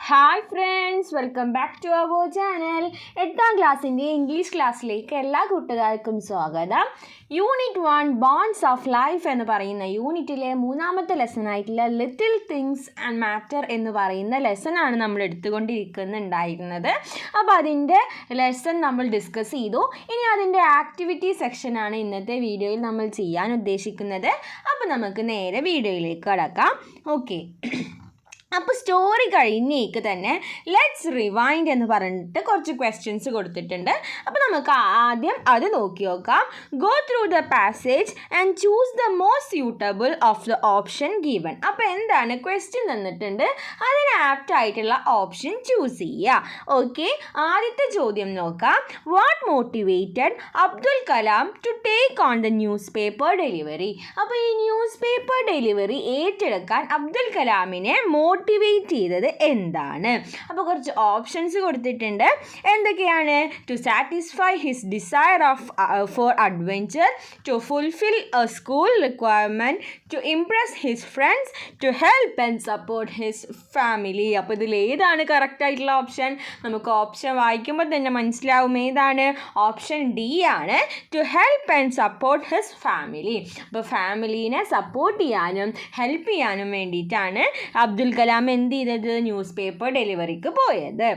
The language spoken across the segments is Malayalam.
Hi friends, welcome back to our channel. 8ാം ക്ലാസ്സിൻ്റെ ഇംഗ്ലീഷ് ക്ലാസ്സിലേക്ക് എല്ലാ കൂട്ടുകാർക്കും സ്വാഗതം. യൂണിറ്റ് 1 ബോൺസ് ഓഫ് ലൈഫ് എന്ന് പറയുന്ന യൂണിറ്റിലെ 3ാമത്തെ ലെസണായിട്ടുള്ള ലിറ്റിൽ തിങ്സ് ആൻഡ് മാറ്റർ എന്ന് പറയുന്ന ലെസണാണ് നമ്മൾ എടുത്തുകൊണ്ടിരിക്കുന്നുണ്ടായിരുന്നത്. അപ്പോൾ അതിൻ്റെ ലെസൺ നമ്മൾ ഡിസ്കസ് ചെയ്തു. ഇനി അതിൻ്റെ ആക്ടിവിറ്റി സെക്ഷനാണ് ഇന്നത്തെ വീഡിയോയിൽ നമ്മൾ ചെയ്യാൻ ഉദ്ദേശിക്കുന്നത്. അപ്പോൾ നമുക്ക് നേരെ വീഡിയോയിലേക്ക് കടക്കാം. ഓക്കെ, അപ്പോൾ സ്റ്റോറി കഴിഞ്ഞേക്ക് തന്നെ ലെറ്റ്സ് റിവൈൻഡ് എന്ന് പറഞ്ഞിട്ട് കുറച്ച് ക്വസ്റ്റ്യൻസ് കൊടുത്തിട്ടുണ്ട്. അപ്പോൾ നമുക്ക് ആദ്യം അത് നോക്കി നോക്കാം. Go through the passage and choose the most suitable of the option given. അപ്പോൾ എന്താണ് ക്വസ്റ്റ്യൻ തന്നിട്ടുണ്ട്, അതിന് ആപ്റ്റ് ആയിട്ടുള്ള ഓപ്ഷൻ ചൂസ് ചെയ്യുക. ഓക്കെ, ആദ്യത്തെ ചോദ്യം നോക്കാം. What motivated Abdul Kalam to take on the newspaper delivery. അപ്പോൾ ഈ ന്യൂസ് പേപ്പർ ഡെലിവറി ഏറ്റെടുക്കാൻ അബ്ദുൽ കലാമിനെ മോട്ടിവേറ്റ് ചെയ്തത് എന്താണ്? അപ്പോൾ കുറച്ച് ഓപ്ഷൻസ് കൊടുത്തിട്ടുണ്ട്. എന്തൊക്കെയാണ്? To satisfy his desire for adventure, to fulfil a school requirement, to impress his friends, to help and support his family. അപ്പോൾ ഇതിൽ ഏതാണ് കറക്റ്റ് ആയിട്ടുള്ള ഓപ്ഷൻ? നമുക്ക് ഓപ്ഷൻ വായിക്കുമ്പോൾ തന്നെ മനസ്സിലാവും ഏതാണ്. ഓപ്ഷൻ ഡി ആണ്, to help and support his family. അപ്പോൾ ഫാമിലീനെ സപ്പോർട്ട് ചെയ്യാനും ഹെൽപ്പ് ചെയ്യാനും വേണ്ടിയിട്ടാണ് അബ്ദുൽ കലാം എന്ത് ചെയ്തത്? ന്യൂസ് പേപ്പർ ഡെലിവറിക്ക് പോയത്.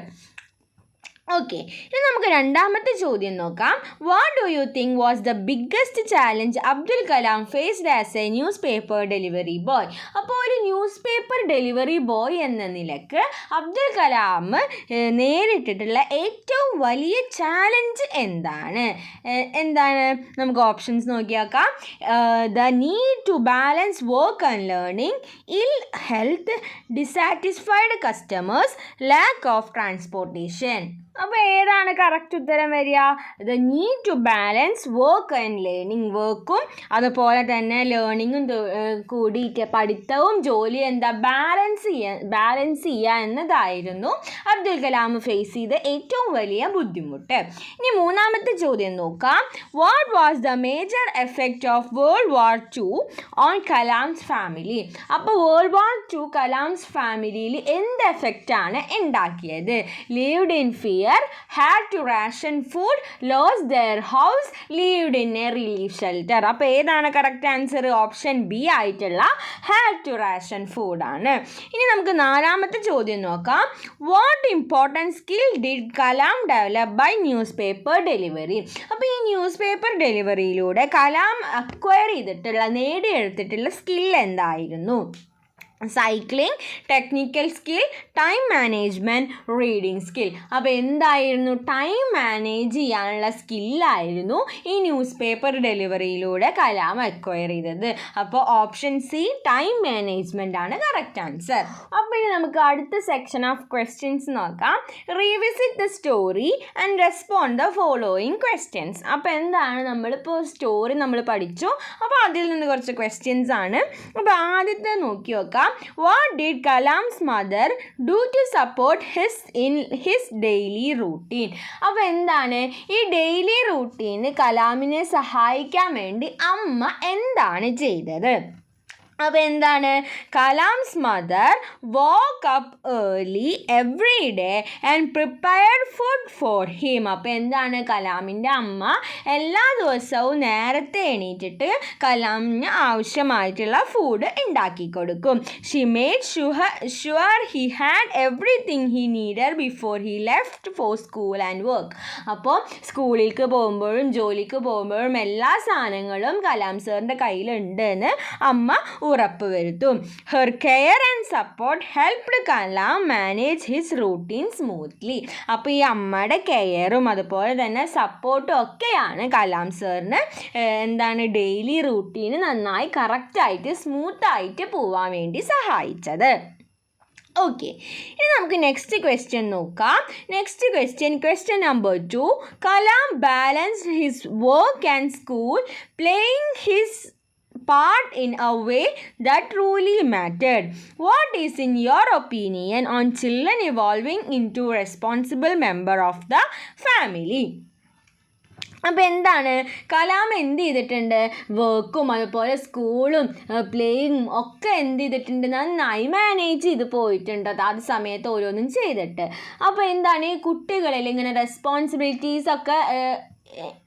ഓക്കെ, ഇനി നമുക്ക് രണ്ടാമത്തെ ചോദ്യം നോക്കാം. What do you think was the biggest challenge Abdul Kalam faced as a newspaper delivery boy. അപ്പോൾ ഒരു ന്യൂസ് പേപ്പർ ഡെലിവറി ബോയ് എന്ന നിലക്ക് അബ്ദുൽ കലാം നേരിട്ടിട്ടുള്ള ഏറ്റവും വലിയ ചാലഞ്ച് എന്താണ്? നമുക്ക് ഓപ്ഷൻസ് നോക്കി നോക്കാം. The need to balance work and learning, ill health, dissatisfied customers, lack of transportation. അപ്പോൾ ഏതാണ് കറക്റ്റ് ഉത്തരം വരിക? The need to balance work and learning. വർക്കും അതുപോലെ തന്നെ ലേണിങ്ങും കൂടിയിട്ട് പഠിത്തവും ജോലിയും ബാലൻസ് ചെയ്യുക എന്നതായിരുന്നു അബ്ദുൽ കലാം ഫേസ് ചെയ്ത ഏറ്റവും വലിയ ബുദ്ധിമുട്ട്. ഇനി മൂന്നാമത്തെ ചോദ്യം നോക്കാം. What was the major effect of world war II on Kalam's family. അപ്പോൾ വേൾഡ് വാർ II കലാംസ് ഫാമിലിയിൽ എന്ത് എഫക്റ്റാണ് ഉണ്ടാക്കിയത്? Lived in fear, had to ration food, lost their house, lived in a relief shelter. അപ്പോൾ ഏതാണ് കറക്റ്റ് ആൻസർ? ഓപ്ഷൻ ബി ആയിട്ടുള്ള had to ration food ആണ്. ഇനി നമുക്ക് നാലാമത്തെ ചോദ്യം നോക്കാം. What important skill did Kalam develop by newspaper delivery. അപ്പോൾ ഈ ന്യൂസ് പേപ്പർ ഡെലിവറിയിലൂടെ കലാം അക്വയർ ചെയ്തിട്ടുള്ള നേടിയെടുത്തിട്ടുള്ള സ്കിൽ എന്തായിരുന്നു? Cycling, technical skill, time management, reading skill. അപ്പോൾ എന്തായിരുന്നു? ടൈം മാനേജ് ചെയ്യാനുള്ള സ്കില്ലായിരുന്നു ഈ ന്യൂസ് പേപ്പർ ഡെലിവറിയിലൂടെ കലാം അക്വയർ ചെയ്തത്. അപ്പോൾ ഓപ്ഷൻ സി ടൈം മാനേജ്മെൻ്റ് ആണ് കറക്റ്റ് ആൻസർ. അപ്പോൾ ഇനി നമുക്ക് അടുത്ത സെക്ഷൻ ഓഫ് ക്വസ്റ്റ്യൻസ് നോക്കാം. Revisit the story and respond the following questions. അപ്പോൾ എന്താണ്, നമ്മളിപ്പോൾ സ്റ്റോറി നമ്മൾ പഠിച്ചു. അപ്പോൾ അതിൽ നിന്ന് കുറച്ച് ക്വസ്റ്റ്യൻസ് ആണ്. അപ്പോൾ ആദ്യത്തെ നോക്കി നോക്കാം. What did Kalam's mother do to support in his daily routine? അപ്പോൾ എന്താണ് ഈ ഡെയിലി റൂട്ടീന് കലാമിനെ സഹായിക്കാൻ വേണ്ടി അമ്മ എന്താണ് ചെയ്തത്? അപ്പോൾ എന്താണ്? Kalam's mother woke up early every day and prepared food for him. അപ്പോൾ എന്താണ്? കലാമിൻ്റെ അമ്മ എല്ലാ ദിവസവും നേരത്തെ എണീറ്റിട്ട് കലാമിന് ആവശ്യമായിട്ടുള്ള ഫുഡ് ഉണ്ടാക്കി കൊടുക്കും. She made sure he had everything he needed before he left for school and work. അപ്പോൾ സ്കൂളിലേക്ക് പോകുമ്പോഴും ജോലിക്ക് പോകുമ്പോഴും എല്ലാ സാധനങ്ങളും കലാം സാറിൻ്റെ കയ്യിലുണ്ട് എന്ന് അമ്മ ഉറപ്പുവരുത്തും. Her care and support helped Kalam manage his routine smoothly. അപ്പോൾ ഈ അമ്മയുടെ കെയറും അതുപോലെ തന്നെ സപ്പോർട്ടും ഒക്കെയാണ് കലാം സാറിന് എന്താണ് ഡെയിലി റൂട്ടീന് നന്നായി കറക്റ്റായിട്ട് സ്മൂത്തായിട്ട് പോവാൻ വേണ്ടി സഹായിച്ചത്. ഓക്കെ, ഇനി നമുക്ക് നെക്സ്റ്റ് ക്വസ്റ്റ്യൻ നോക്കാം. Question number 2. Kalam balanced his work and school playing his part in a way that truly mattered. What is in your opinion on children evolving into responsible member of the family? അപ്പോൾ എന്താണ് കലാം എന്ത് ചെയ്തിട്ടുണ്ട്, വർക്കും അതുപോലെ സ്കൂളും പ്ലേയും ഒക്കെ എന്ത് ചെയ്തിട്ടുണ്ട്, നന്നായി മാനേജ് ചെയ്ത് പോയിട്ടുണ്ട് അത് സമയത്ത് ഓരോന്നും ചെയ്തിട്ട്. അപ്പോൾ എന്താണ് ഈ കുട്ടികളിൽ ഇങ്ങനെ റെസ്പോൺസിബിലിറ്റീസൊക്കെ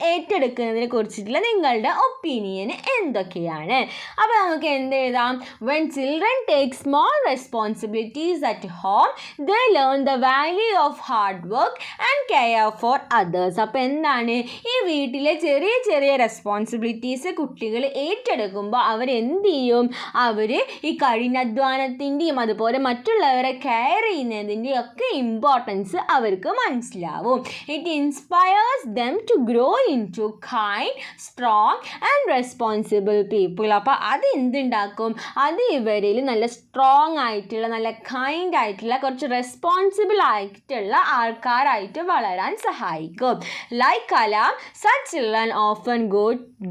ഏറ്റെടുക്കുന്നതിനെ കുറിച്ചിട്ടുള്ള നിങ്ങളുടെ ഒപ്പീനിയൻ എന്തൊക്കെയാണ്? അപ്പോൾ നമുക്ക് എന്ത് എഴുതാം, when children take small responsibilities at home they learn the value of hard work and care for others. അപ്പോൾ എന്താണ് ഈ വീട്ടിലെ ചെറിയ ചെറിയ റെസ്പോൺസിബിലിറ്റീസ് കുട്ടികൾ ഏറ്റെടുക്കുമ്പോൾ അവരെന്ത് ചെയ്യും, അവർ ഈ കഠിനാധ്വാനത്തിൻ്റെയും അതുപോലെ മറ്റുള്ളവരെ കെയർ ചെയ്യുന്നതിൻ്റെയും ഒക്കെ ഇമ്പോർട്ടൻസ് അവർക്ക് മനസ്സിലാവും. It inspires them to grow into kind, strong and responsible people. അപ്പോൾ അത് എന്തുണ്ടാക്കും, അത് ഇവരിൽ നല്ല സ്ട്രോങ് ആയിട്ടുള്ള നല്ല കൈൻഡ് ആയിട്ടുള്ള കുറച്ച് റെസ്പോൺസിബിൾ ആയിട്ടുള്ള ആൾക്കാരായിട്ട് വളരാൻ സഹായിക്കും. Like Kalam, such children often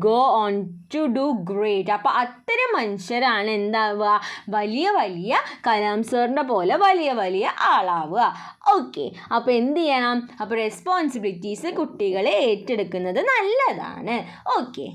go on to do great. അപ്പോൾ അത്തരം മനുഷ്യരാണ് എന്താവുക, വലിയ വലിയ കലാം സാറിൻ്റെ പോലെ വലിയ വലിയ ആളാവുക. ഓക്കെ, അപ്പോൾ എന്ത് ചെയ്യണം, അപ്പോൾ റെസ്പോൺസിബിലിറ്റീസ് കുട്ടികളെ ഏറ്റെടുക്കുന്നത് നല്ലതാണ്. ഓക്കെ,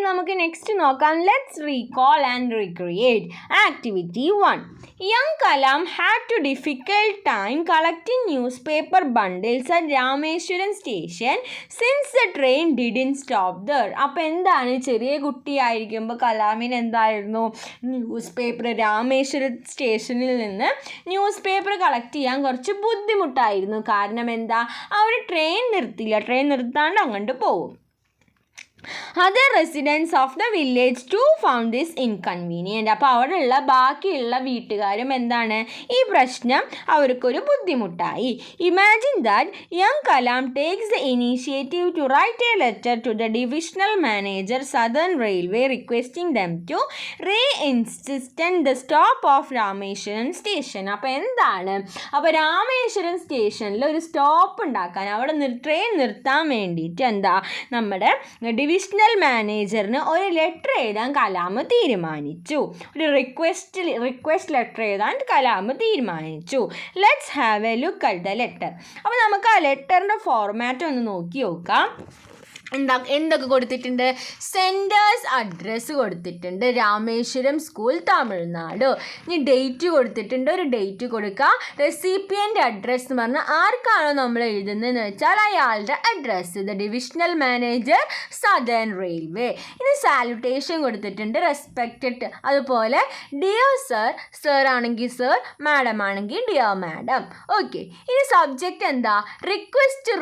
നമുക്ക് നെക്സ്റ്റ് നോക്കാം. Let's recall and recreate. Activity 1. Young Kalam had to difficult time collecting newspaper bundles at Rameswaram station since the train didn't stop there. അപ്പോൾ എന്താണ്, ചെറിയ കുട്ടിയായിരിക്കുമ്പോൾ കലാമിന് എന്തായിരുന്നു, ന്യൂസ് പേപ്പർ രാമേശ്വരം സ്റ്റേഷനിൽ നിന്ന് ന്യൂസ് പേപ്പർ കളക്ട് ചെയ്യാൻ കുറച്ച് ബുദ്ധിമുട്ടായിരുന്നു. കാരണം എന്താ, അവിടെ ട്രെയിൻ നിർത്താണ്ട് അങ്ങോട്ട് പോകും. Other residents of the village too found this inconvenient. അപ്പോൾ അവിടെയുള്ള ബാക്കിയുള്ള വീട്ടുകാരും എന്താണ്, ഈ പ്രശ്നം അവർക്കൊരു ബുദ്ധിമുട്ടായി. Imagine that young Kalam takes the initiative to write a letter to the divisional manager Southern Railway requesting them to reinstate the stop of Rameswaram station. അപ്പോൾ എന്താണ്, അപ്പോൾ രാമേശ്വരം സ്റ്റേഷനിൽ ഒരു സ്റ്റോപ്പ് ഉണ്ടാക്കാൻ, അവിടെ ട്രെയിൻ നിർത്താൻ വേണ്ടിയിട്ട് എന്താ നമ്മുടെ ഡിവിഷണൽ മാനേജറിന് ഒരു ലെറ്റർ എഴുതാൻ കലാം തീരുമാനിച്ചു. ഒരു റിക്വസ്റ്റ് ലെറ്റർ എഴുതാൻ കലാം തീരുമാനിച്ചു. Let's have A look at the letter. അപ്പോൾ നമുക്ക് ആ ലെറ്ററിൻ്റെ ഫോർമാറ്റ് ഒന്ന് നോക്കി നോക്കാം. എന്തൊക്കെ കൊടുത്തിട്ടുണ്ട്, സെൻറ്റേഴ്സ് അഡ്രസ്സ് കൊടുത്തിട്ടുണ്ട്, രാമേശ്വരം സ്കൂൾ തമിഴ്നാട്. ഇനി ഡേറ്റ് കൊടുത്തിട്ടുണ്ട്, ഒരു ഡേറ്റ് കൊടുക്കുക. റെസിപ്പിയൻ്റ് അഡ്രസ്സ് എന്ന് പറഞ്ഞാൽ ആർക്കാണോ നമ്മൾ എഴുതുന്നതെന്ന് വെച്ചാൽ അയാളുടെ address, the divisional manager southern railway. ഇനി സാലുട്ടേഷൻ കൊടുത്തിട്ടുണ്ട്, റെസ്പെക്റ്റഡ്, അതുപോലെ ഡിയർ സർ, സർ ആണെങ്കിൽ സർ, മാഡം ആണെങ്കിൽ ഡിയർ മാഡം. ഓക്കെ, ഇനി സബ്ജക്റ്റ് എന്താ, request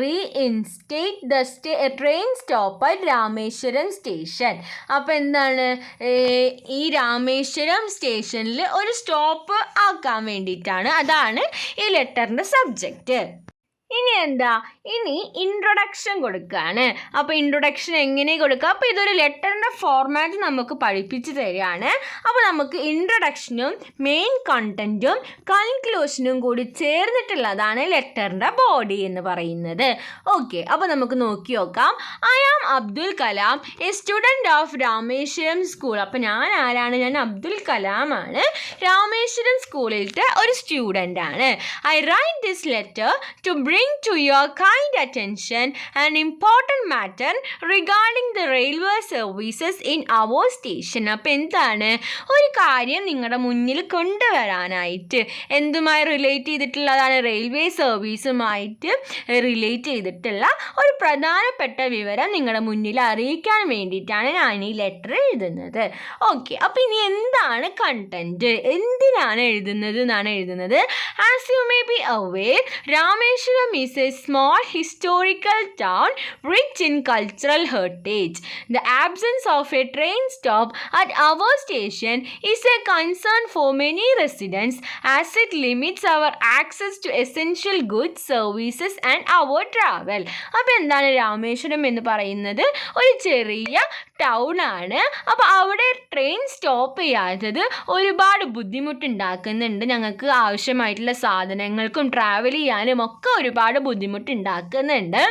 reinstate the train stop at Rameswaram station. അപ്പോൾ എന്താണ്, ഈ രാമേശ്വരം സ്റ്റേഷനിൽ ഒരു സ്റ്റോപ്പ് ആക്കാൻ വേണ്ടിയിട്ടാണ്, അതാണ് ഈ ലെറ്ററിൻ്റെ സബ്ജക്റ്റ്. ഇനി എന്താ, ഇനി ഇൻട്രൊഡക്ഷൻ കൊടുക്കുകയാണ്. അപ്പോൾ ഇൻട്രൊഡക്ഷൻ എങ്ങനെ കൊടുക്കുക, അപ്പോൾ ഇതൊരു ലെറ്ററിൻ്റെ ഫോർമാറ്റ് നമുക്ക് പഠിപ്പിച്ച് തരികയാണ്. അപ്പോൾ നമുക്ക് ഇൻട്രൊഡക്ഷനും മെയിൻ കണ്ടൻറ്റും കൺക്ലൂഷനും കൂടി ചേർന്നിട്ടുള്ളതാണ് ലെറ്ററിൻ്റെ ബോഡി എന്ന് പറയുന്നത്. ഓക്കെ, അപ്പോൾ നമുക്ക് നോക്കി നോക്കാം. I am Abdul Kalam, a student of Rameswaram school. അപ്പോൾ ഞാൻ ആരാണ്, ഞാൻ അബ്ദുൽ കലാമാണ്, രാമേശ്വരം സ്കൂളിലത്തെ ഒരു സ്റ്റുഡൻ്റാണ്. I write this letter to bring to your kind attention an important matter regarding the railway services in our station. അപ്പോൾ എന്താണ്, ഒരു കാര്യം നിങ്ങളുടെ മുന്നിൽ കൊണ്ടുവരാനായിട്ട്, എന്തുമായി റിലേറ്റ് ചെയ്തിട്ടുള്ളതാണ്, റെയിൽവേ സർവീസുമായിട്ട് റിലേറ്റ് ചെയ്തിട്ടുള്ള ഒരു പ്രധാനപ്പെട്ട വിവരം നിങ്ങളുടെ മുന്നിൽ അറിയിക്കാൻ വേണ്ടിയിട്ടാണ് ഞാൻ ഈ ലെറ്റർ എഴുതുന്നത്. ഓക്കെ, അപ്പോൾ ഇനി എന്താണ് കണ്ടൻറ്റ്, എന്തിനാണ് എഴുതുന്നത് എന്നാണ് എഴുതുന്നത്. As you may be aware, Rameswaram is a small historical town rich in cultural heritage. The absence of a train stop at our station is a concern for many residents as it limits our access to essential goods, services and our travel. അപ്പോൾ എന്താണ്, രാമേശ്വരം എന്ന് പറയുന്നത് ഒരു ചെറിയ ടൗൺ ആണ്. അപ്പോൾ അവിടെ ട്രെയിൻ സ്റ്റോപ്പ് ചെയ്യാത്തത് ഒരുപാട് ബുദ്ധിമുട്ടുണ്ടാക്കുന്നുണ്ട്. ഞങ്ങൾക്ക് ആവശ്യമായിട്ടുള്ള സാധനങ്ങൾക്കും ട്രാവൽ ചെയ്യാനും ഒക്കെ ഒരുപാട് ബുദ്ധിമുട്ടുണ്ടാക്കുന്നുണ്ട്.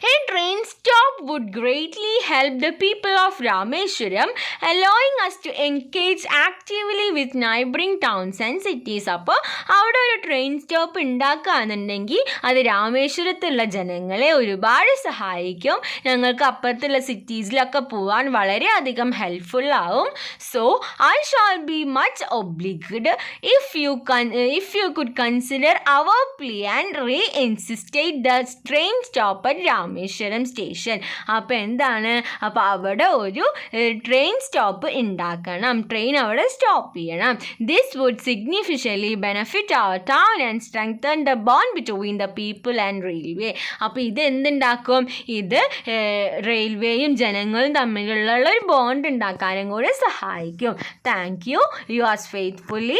A train stop would greatly help the people of Rameshwaram, allowing us to engage actively with neighboring towns and cities. അപ്പോൾ അവിടെ ഒരു ട്രെയിൻ സ്റ്റോപ്പ് ഉണ്ടാക്കുകയാണെന്നുണ്ടെങ്കിൽ അത് രാമേശ്വരത്തുള്ള ജനങ്ങളെ ഒരുപാട് സഹായിക്കും. ഞങ്ങൾക്ക് അപ്പുറത്തുള്ള സിറ്റീസിലൊക്കെ പോകാൻ വളരെയധികം ഹെൽപ്ഫുൾ ആവും. So I shall be much obliged if you could consider our plea and reinstate the train stop at Rameswaram station. അപ്പോൾ എന്താണ്, അപ്പോൾ അവിടെ ഒരു ട്രെയിൻ സ്റ്റോപ്പ് ഉണ്ടാക്കണം, ട്രെയിൻ അവിടെ സ്റ്റോപ്പ് ചെയ്യണം. This would significantly benefit our town and strengthen the bond between the people and railway. അപ്പോൾ ഇത് എന്തുണ്ടാക്കും, ഇത് റെയിൽവേയും ജനങ്ങളും തമ്മിലുള്ള ഒരു ബോണ്ട് ഉണ്ടാക്കാനും കൂടെ സഹായിക്കും. Thank you. Yours faithfully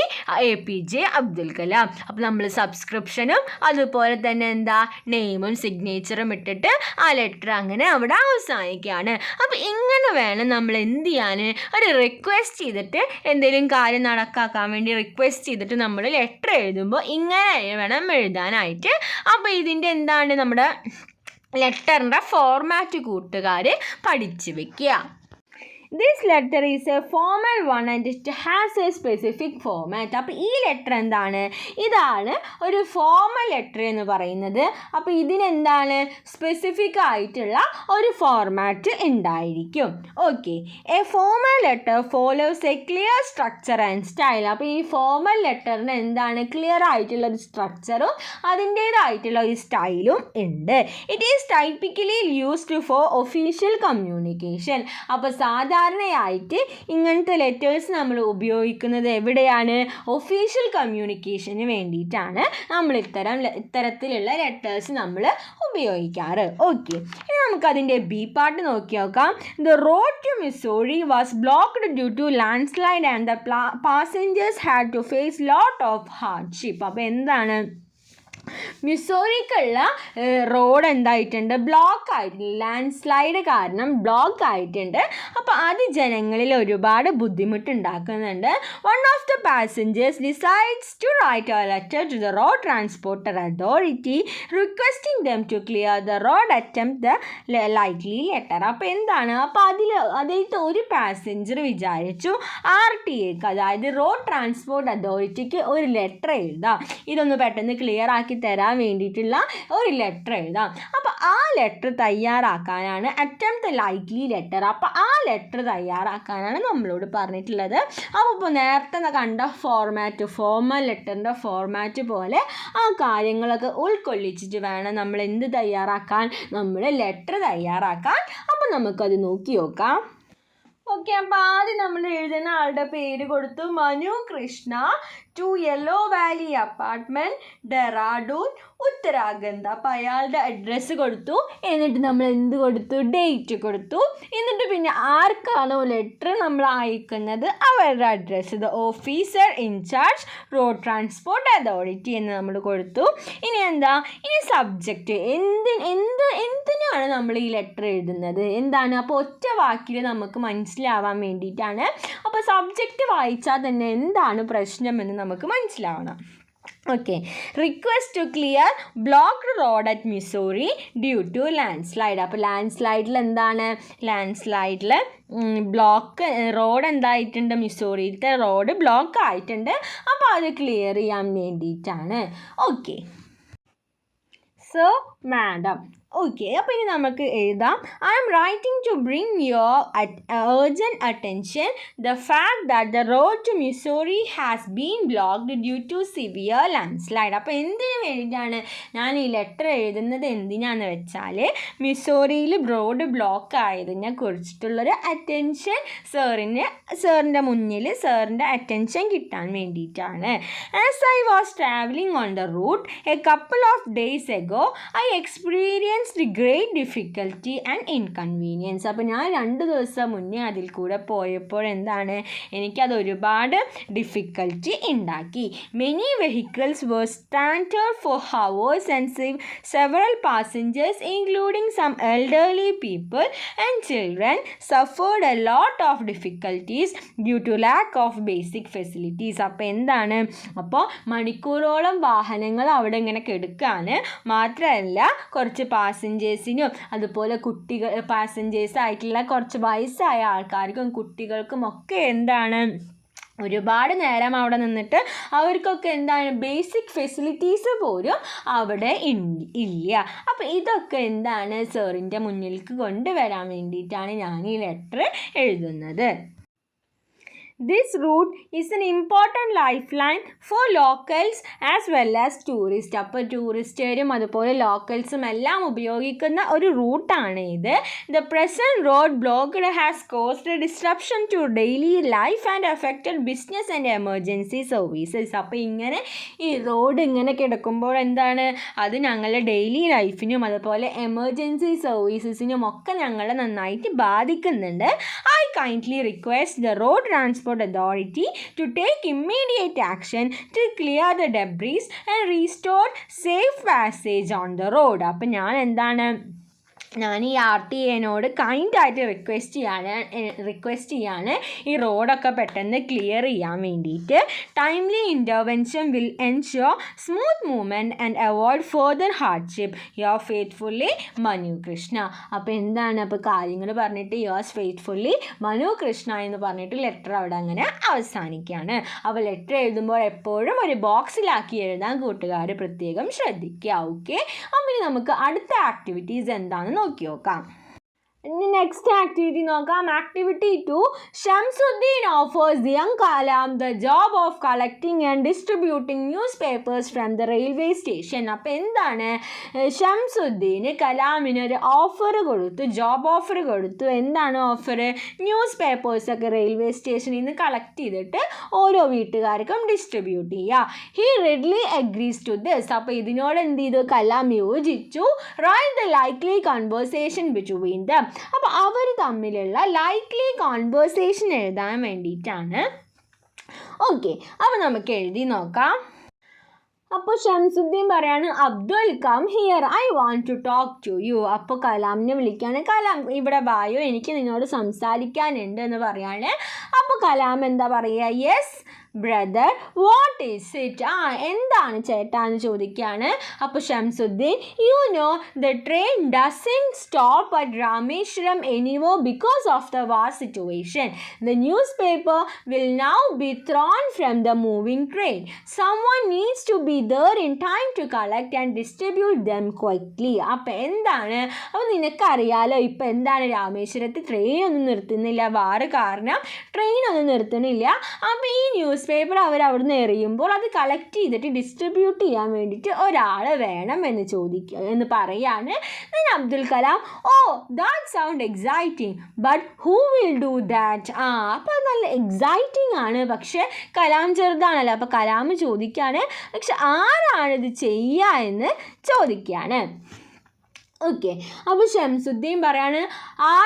APJ Abdul Kalam. അപ്പോൾ നമ്മൾ സബ്സ്ക്രിപ്ഷനും അതുപോലെ തന്നെ എന്താ നെയിമും സിഗ്നേച്ചറും ഇട്ടിട്ട് ആ ലെറ്റർ അങ്ങനെ അവിടെ അവസാനിക്കുകയാണ്. അപ്പോൾ ഇങ്ങനെ വേണം നമ്മൾ എന്ത് ചെയ്യാൻ, ഒരു റിക്വസ്റ്റ് ചെയ്തിട്ട് എന്തെങ്കിലും കാര്യം നടക്കാക്കാൻ വേണ്ടി റിക്വസ്റ്റ് ചെയ്തിട്ട് നമ്മൾ ലെറ്റർ എഴുതുമ്പോൾ ഇങ്ങനെ വേണം എഴുതാനായിട്ട്. അപ്പോൾ ഇതിൻ്റെ എന്താണ് നമ്മുടെ ലെറ്ററിൻ്റെ ഫോർമാറ്റ് കൂട്ടുകാർ പഠിച്ചു വയ്ക്കുക. This letter is a formal one and it has a specific format. അപ്പോൾ ഈ ലെറ്റർ എന്താണ്, ഇതാണ് ഒരു ഫോർമൽ ലെറ്റർ എന്ന് പറയുന്നത്. അപ്പോൾ ഇതിനെന്താണ് സ്പെസിഫിക് ആയിട്ടുള്ള ഒരു ഫോർമാറ്റ് ഉണ്ടായിരിക്കും. Okay, A formal letter follows A clear structure and style. അപ്പോൾ ഈ ഫോർമൽ ലെറ്ററിന് എന്താണ് ക്ലിയർ ആയിട്ടുള്ള ഒരു സ്ട്രക്ചറും അതിൻ്റേതായിട്ടുള്ള ഒരു സ്റ്റൈലും ഉണ്ട്. It is typically used for official communication. അപ്പോൾ സാധാരണയായിട്ട് ഇങ്ങനത്തെ ലെറ്റേഴ്സ് നമ്മൾ ഉപയോഗിക്കുന്നത് എവിടെയാണ്, ഒഫീഷ്യൽ കമ്മ്യൂണിക്കേഷന് വേണ്ടിയിട്ടാണ് നമ്മൾ ഇത്തരത്തിലുള്ള ലെറ്റേഴ്സ് നമ്മൾ ഉപയോഗിക്കാറ്. ഓക്കെ, ഇനി നമുക്കതിൻ്റെ ബി പാർട്ട് നോക്കി നോക്കാം. The road to Missouri was blocked due to landslide and the passengers had to face lot of hardship. അപ്പോൾ എന്താണ്, മിസോറിക്കുള്ള റോഡ് എന്തായിട്ടുണ്ട്, ബ്ലോക്ക് ആയിട്ടുണ്ട്, ലാൻഡ് സ്ലൈഡ് കാരണം ബ്ലോക്ക് ആയിട്ടുണ്ട്. അപ്പോൾ അത് ജനങ്ങളിൽ ഒരുപാട് ബുദ്ധിമുട്ടുണ്ടാക്കുന്നുണ്ട്. One of the passengers decides to write a letter to the road transporter authority requesting them to clear the road attempt the likely letter. അപ്പോൾ എന്താണ്, അപ്പോൾ അതിലത്തെ ഒരു പാസഞ്ചർ വിചാരിച്ചു RTA അതായത് റോഡ് ട്രാൻസ്പോർട്ട് അതോറിറ്റിക്ക് ഒരു ലെറ്റർ എഴുതാം, ഇതൊന്ന് പെട്ടെന്ന് ക്ലിയർ ആക്കി തരാൻ വേണ്ടിയിട്ടുള്ള ഒരു ലെറ്റർ എഴുതാം. അപ്പോൾ ആ ലെറ്റർ തയ്യാറാക്കാനാണ് അറ്റംപ്റ്റ് ലൈക്ലി ലെറ്റർ. അപ്പോൾ ആ ലെറ്റർ തയ്യാറാക്കാനാണ് നമ്മളോട് പറഞ്ഞിട്ടുള്ളത്. അപ്പോൾ ഇപ്പോൾ നേരത്തെ കണ്ട ഫോർമാറ്റ്, ഫോർമൽ ലെറ്ററിൻ്റെ ഫോർമാറ്റ് പോലെ ആ കാര്യങ്ങളൊക്കെ ഉൾക്കൊള്ളിച്ചിട്ട് വേണം നമ്മൾ എന്ത് തയ്യാറാക്കാൻ, നമ്മൾ ലെറ്റർ തയ്യാറാക്കാൻ. അപ്പോൾ നമുക്കത് നോക്കി നോക്കാം. ഓക്കെ, അപ്പോൾ ആദ്യം നമ്മൾ എഴുതുന്ന ആളുടെ പേര് കൊടുത്തു, Manu Krishna, two yellow valley apartment, Dehradun, Uttarakhand. അപ്പോൾ അയാളുടെ അഡ്രസ്സ് കൊടുത്തു, എന്നിട്ട് നമ്മൾ എന്ത് കൊടുത്തു, ഡേറ്റ് കൊടുത്തു. എന്നിട്ട് പിന്നെ ആർക്കാണോ ലെറ്റർ നമ്മൾ അയക്കുന്നത് അവരുടെ address, the officer in charge road transport authority എന്ന് നമ്മൾ കൊടുത്തു. ഇനി എന്താ, ഇനി സബ്ജക്റ്റ് എന്തിനാണ് നമ്മൾ ഈ ലെറ്റർ എഴുതുന്നത്, എന്താണ്. അപ്പോൾ ഒറ്റ വാക്കിൽ നമുക്ക് മനസ്സിലാവാൻ വേണ്ടിയിട്ടാണ്. അപ്പോൾ സബ്ജക്റ്റ് വായിച്ചാൽ തന്നെ എന്താണ് പ്രശ്നമെന്ന് നമുക്ക് മനസ്സിലാവണം. Okay, request to clear blocked road at Missouri due to landslide. അപ്പോൾ ലാൻഡ് സ്ലൈഡിൽ എന്താണ്, ലാൻഡ് സ്ലൈഡിൽ ബ്ലോക്ക് റോഡ് എന്തായിട്ടുണ്ട്, മിസോറിയിലത്തെ റോഡ് ബ്ലോക്ക് ആയിട്ടുണ്ട്. അപ്പോൾ അത് ക്ലിയർ ചെയ്യാൻ വേണ്ടിയിട്ടാണ്. Okay, so madam. ഓക്കെ, അപ്പോൾ ഇനി നമുക്ക് എഴുതാം, I am writing to bring your urgent attention the fact that the road to Missouri has been blocked due to severe landslide. അപ്പോൾ എന്തിനു വേണ്ടിയിട്ടാണ് ഞാൻ ഈ ലെറ്റർ എഴുതുന്നത്, എന്തിനാന്ന് വെച്ചാൽ മിസോറിയിൽ റോഡ് ബ്ലോക്ക് ആയതിനെ കുറിച്ചിട്ടുള്ളൊരു അറ്റൻഷൻ സാറിൻ്റെ മുന്നിൽ സാറിൻ്റെ അറ്റൻഷൻ കിട്ടാൻ വേണ്ടിയിട്ടാണ്. As I was travelling on the route a couple of days ago I experience great difficulty and inconvenience. അപ്പോൾ ഞാൻ 2 ദിവസം മുന്നേ അതിൽ കൂടെ പോയപ്പോൾ എന്താണ്, എനിക്കത് ഒരുപാട് ഡിഫിക്കൽറ്റി ഉണ്ടാക്കി. Many vehicles were stranded for hours and several passengers including some elderly people and children suffered a lot of difficulties due to lack of basic facilities. അപ്പോൾ എന്താണ്, അപ്പോൾ മണിക്കൂറോളം വാഹനങ്ങൾ അവിടെ ഇങ്ങനെ കിടക്കുകയാണ്. മാത്രമല്ല കുറച്ച് പാസഞ്ചേഴ്സിനും അതുപോലെ പാസഞ്ചേഴ്സ് ആയിട്ടുള്ള കുറച്ച് വയസ്സായ ആൾക്കാർക്കും കുട്ടികൾക്കും ഒക്കെ എന്താണ് ഒരുപാട് നേരം അവിടെ നിന്നിട്ട് അവർക്കൊക്കെ എന്താണ് ബേസിക് ഫെസിലിറ്റീസ് പോലും അവിടെ ഇല്ല. അപ്പോൾ ഇതൊക്കെ എന്താണ് സാറിൻ്റെ മുന്നിലേക്ക് കൊണ്ടുവരാൻ വേണ്ടിയിട്ടാണ് ഞാൻ ഈ ലെറ്റർ എഴുതുന്നത്. This route is an important lifeline for locals as well as tourists. അപ്പോൾ ടൂറിസ്റ്റുകാരും അതുപോലെ ലോക്കൽസും എല്ലാം ഉപയോഗിക്കുന്ന ഒരു റൂട്ടാണ് ഇത്. The present road blocked has caused a disruption to daily life and affected business and emergency services. അപ്പോൾ ഇങ്ങനെ ഈ റോഡ് ഇങ്ങനെ കിടക്കുമ്പോൾ എന്താണ് അത് ഞങ്ങളുടെ ഡെയിലി ലൈഫിനും അതുപോലെ എമർജൻസി സർവീസസിനും ഒക്കെ ഞങ്ങളെ നന്നായിട്ട് ബാധിക്കുന്നുണ്ട്. I kindly request the road transport authority to take immediate action to clear the debris and restore safe passage on the road. അപ്പോൾ ഞാൻ ഈ RTA കൈൻഡായിട്ട് റിക്വസ്റ്റ് ചെയ്യാണ് ഈ റോഡൊക്കെ പെട്ടെന്ന് ക്ലിയർ ചെയ്യാൻ വേണ്ടിയിട്ട്. Timely intervention will ensure smooth movement and avoid further hardship. Your faithfully Manu Krishna. അപ്പോൾ കാര്യങ്ങൾ പറഞ്ഞിട്ട് യുവേഴ്സ് ഫെയ്ത്ത്ഫുള്ളി മനു കൃഷ്ണ എന്ന് പറഞ്ഞിട്ട് ലെറ്റർ അവിടെ അങ്ങനെ അവസാനിക്കുകയാണ്. അപ്പോൾ ലെറ്റർ എഴുതുമ്പോൾ എപ്പോഴും ഒരു ബോക്സിലാക്കി എഴുതാൻ കൂട്ടുകാർ പ്രത്യേകം ശ്രദ്ധിക്കുക. ഓക്കെ, അപ്പോൾ നമുക്ക് അടുത്ത ആക്ടിവിറ്റീസ് എന്താണെന്ന് നോക്കി നോക്കാം. നെക്സ്റ്റ് ആക്ടിവിറ്റി നോക്കാം. Activity 2. Shamsuddin offers young Kalam the job of collecting and distributing newspapers from the railway station. അപ്പോൾ എന്താണ് ഷംസുദ്ദീന് കലാമിന് ഒരു ജോബ് ഓഫർ കൊടുത്തു. എന്താണ് ഓഫർ? ന്യൂസ് പേപ്പേഴ്സൊക്കെ റെയിൽവേ സ്റ്റേഷനിൽ നിന്ന് കളക്ട് ചെയ്തിട്ട് ഓരോ വീട്ടുകാർക്കും ഡിസ്ട്രിബ്യൂട്ട് ചെയ്യുക. He readily agrees to this. അപ്പോൾ ഇതിനോട് എന്ത് ചെയ്തു? കലാം യോജിച്ചു. Write the likely conversation between them. അപ്പോൾ അവർ തമ്മിലുള്ള ലൈക്ലി കോൺവേഴ്സേഷൻ എഴുതാൻ വേണ്ടിയിട്ടാണ്. ഓക്കെ, അപ്പോൾ നമുക്ക് എഴുതി നോക്കാം. അപ്പോൾ ഷംസുദ്ദീൻ പറയാണ് Abdul come here, I want to talk to you. അപ്പോൾ കലാമിനെ വിളിക്കുകയാണ്. കലാം ഇവിടെ വായോ, എനിക്ക് നിന്നോട് സംസാരിക്കാനുണ്ട് എന്ന് പറയാണ്. അപ്പോൾ കലാം എന്താ പറയുക? Yes brother, what is it? എന്താണ് ചേട്ടാ എന്ന് ചോദിക്കുകയാണ്. അപ്പോൾ Shamsuddin, you know the train doesn't stop at Rameswaram anyhow because of the war situation. The newspaper will now be thrown from the moving train. Someone needs to be there in time to collect and distribute them quickly. അപ്പോൾ എന്താണ്? അപ്പോൾ നിനക്കറിയാലോ ഇപ്പോൾ എന്താണ് രാമേശ്വരത്ത് ട്രെയിനൊന്നും നിർത്തുന്നില്ല, വാറ് കാരണം ട്രെയിനൊന്നും നിർത്തുന്നില്ല. അപ്പോൾ ഈ ന്യൂസ് പേപ്പർ അവർ അവിടുന്ന് എറിയുമ്പോൾ അത് കളക്ട് ചെയ്തിട്ട് ഡിസ്ട്രിബ്യൂട്ട് ചെയ്യാൻ വേണ്ടിയിട്ട് ഒരാൾ വേണം എന്ന് പറയാണ്. then Abdul Kalam, oh that sound exciting but who will do that? അപ്പോൾ നല്ല എക്സൈറ്റിംഗ് ആണ്, പക്ഷേ കലാം ചെറുതാണല്ലോ. അപ്പോൾ കലാം ചോദിക്കുകയാണ്, പക്ഷെ ആരാണിത് ചെയ്യുക എന്ന് ചോദിക്കുകയാണ്. ഓക്കെ, അപ്പോൾ ഷംസുദ്ദീൻ പറയാണ്,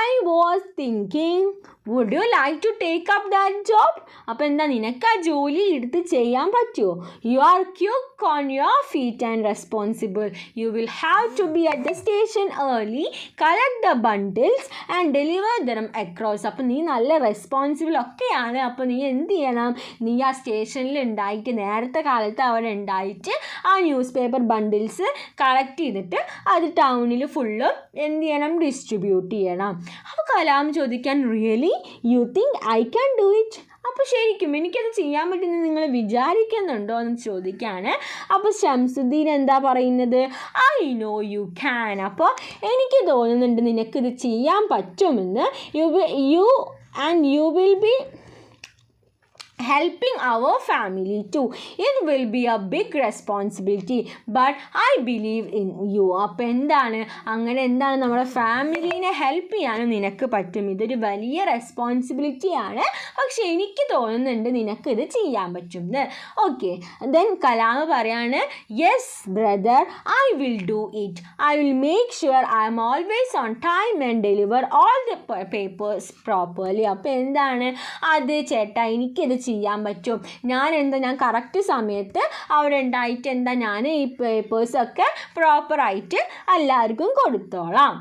I was thinking would you like to take up that job? അപ്പോൾ എന്താ, നിനക്ക് ആ ജോലി എടുത്ത് ചെയ്യാൻ പറ്റുമോ? You are quick on your feet and responsible. You will have to be at the station early, collect the bundles and deliver them across. അപ്പോൾ നീ നല്ല റെസ്പോൺസിബിൾ ഒക്കെയാണ്. അപ്പോൾ നീ എന്ത് ചെയ്യണം? നീ ആ സ്റ്റേഷനിൽ ഉണ്ടായിട്ട് നേരത്തെ കാലത്ത് അവിടെ ഉണ്ടായിട്ട് ആ ന്യൂസ് പേപ്പർ ബണ്ടിൽസ് കളക്ട് ചെയ്തിട്ട് അത് ടൗണിൽ ഫുള്ളും എന്ത് ചെയ്യണം? ഡിസ്ട്രിബ്യൂട്ട് ചെയ്യണം. അപ്പോൾ കലാം ചോദിക്കാൻ, really you think I can do it? അപ്പോൾ ശരിക്കും എനിക്കത് ചെയ്യാൻ പറ്റുമെന്ന് നിങ്ങൾ വിചാരിക്കുന്നുണ്ടോ എന്ന് ചോദിക്കുകയാണ്. അപ്പോൾ ഷംസുദ്ദീൻ എന്താ പറയുന്നത്? I know you can. അപ്പോൾ എനിക്ക് തോന്നുന്നുണ്ട് നിനക്കിത് ചെയ്യാൻ പറ്റുമെന്ന്. You will be helping our family too. It will be a big responsibility, but I believe in you. അപ്പോൾ എന്താണ് നമ്മുടെ ഫാമിലീനെ ഹെൽപ്പ് ചെയ്യാനും നിനക്ക് പറ്റും. ഇതൊരു വലിയ റെസ്പോൺസിബിലിറ്റിയാണ്, പക്ഷെ എനിക്ക് തോന്നുന്നുണ്ട് നിനക്കിത് ചെയ്യാൻ പറ്റുമെന്ന്. ഓക്കെ, ദെൻ കലാം പറയാണ്, yes brother, I will do it. I will make sure I M always on time and deliver all the papers properly. അപ്പോൾ എന്താണ് അത് ചേട്ടാ, എനിക്കിത് ചെയ്യാൻ പറ്റും. ഞാൻ കറക്റ്റ് സമയത്ത് അവിടെ ഉണ്ടായിട്ട് ഞാൻ ഈ പേപ്പേഴ്സൊക്കെ പ്രോപ്പറായിട്ട് എല്ലാവർക്കും കൊടുത്തോളാം.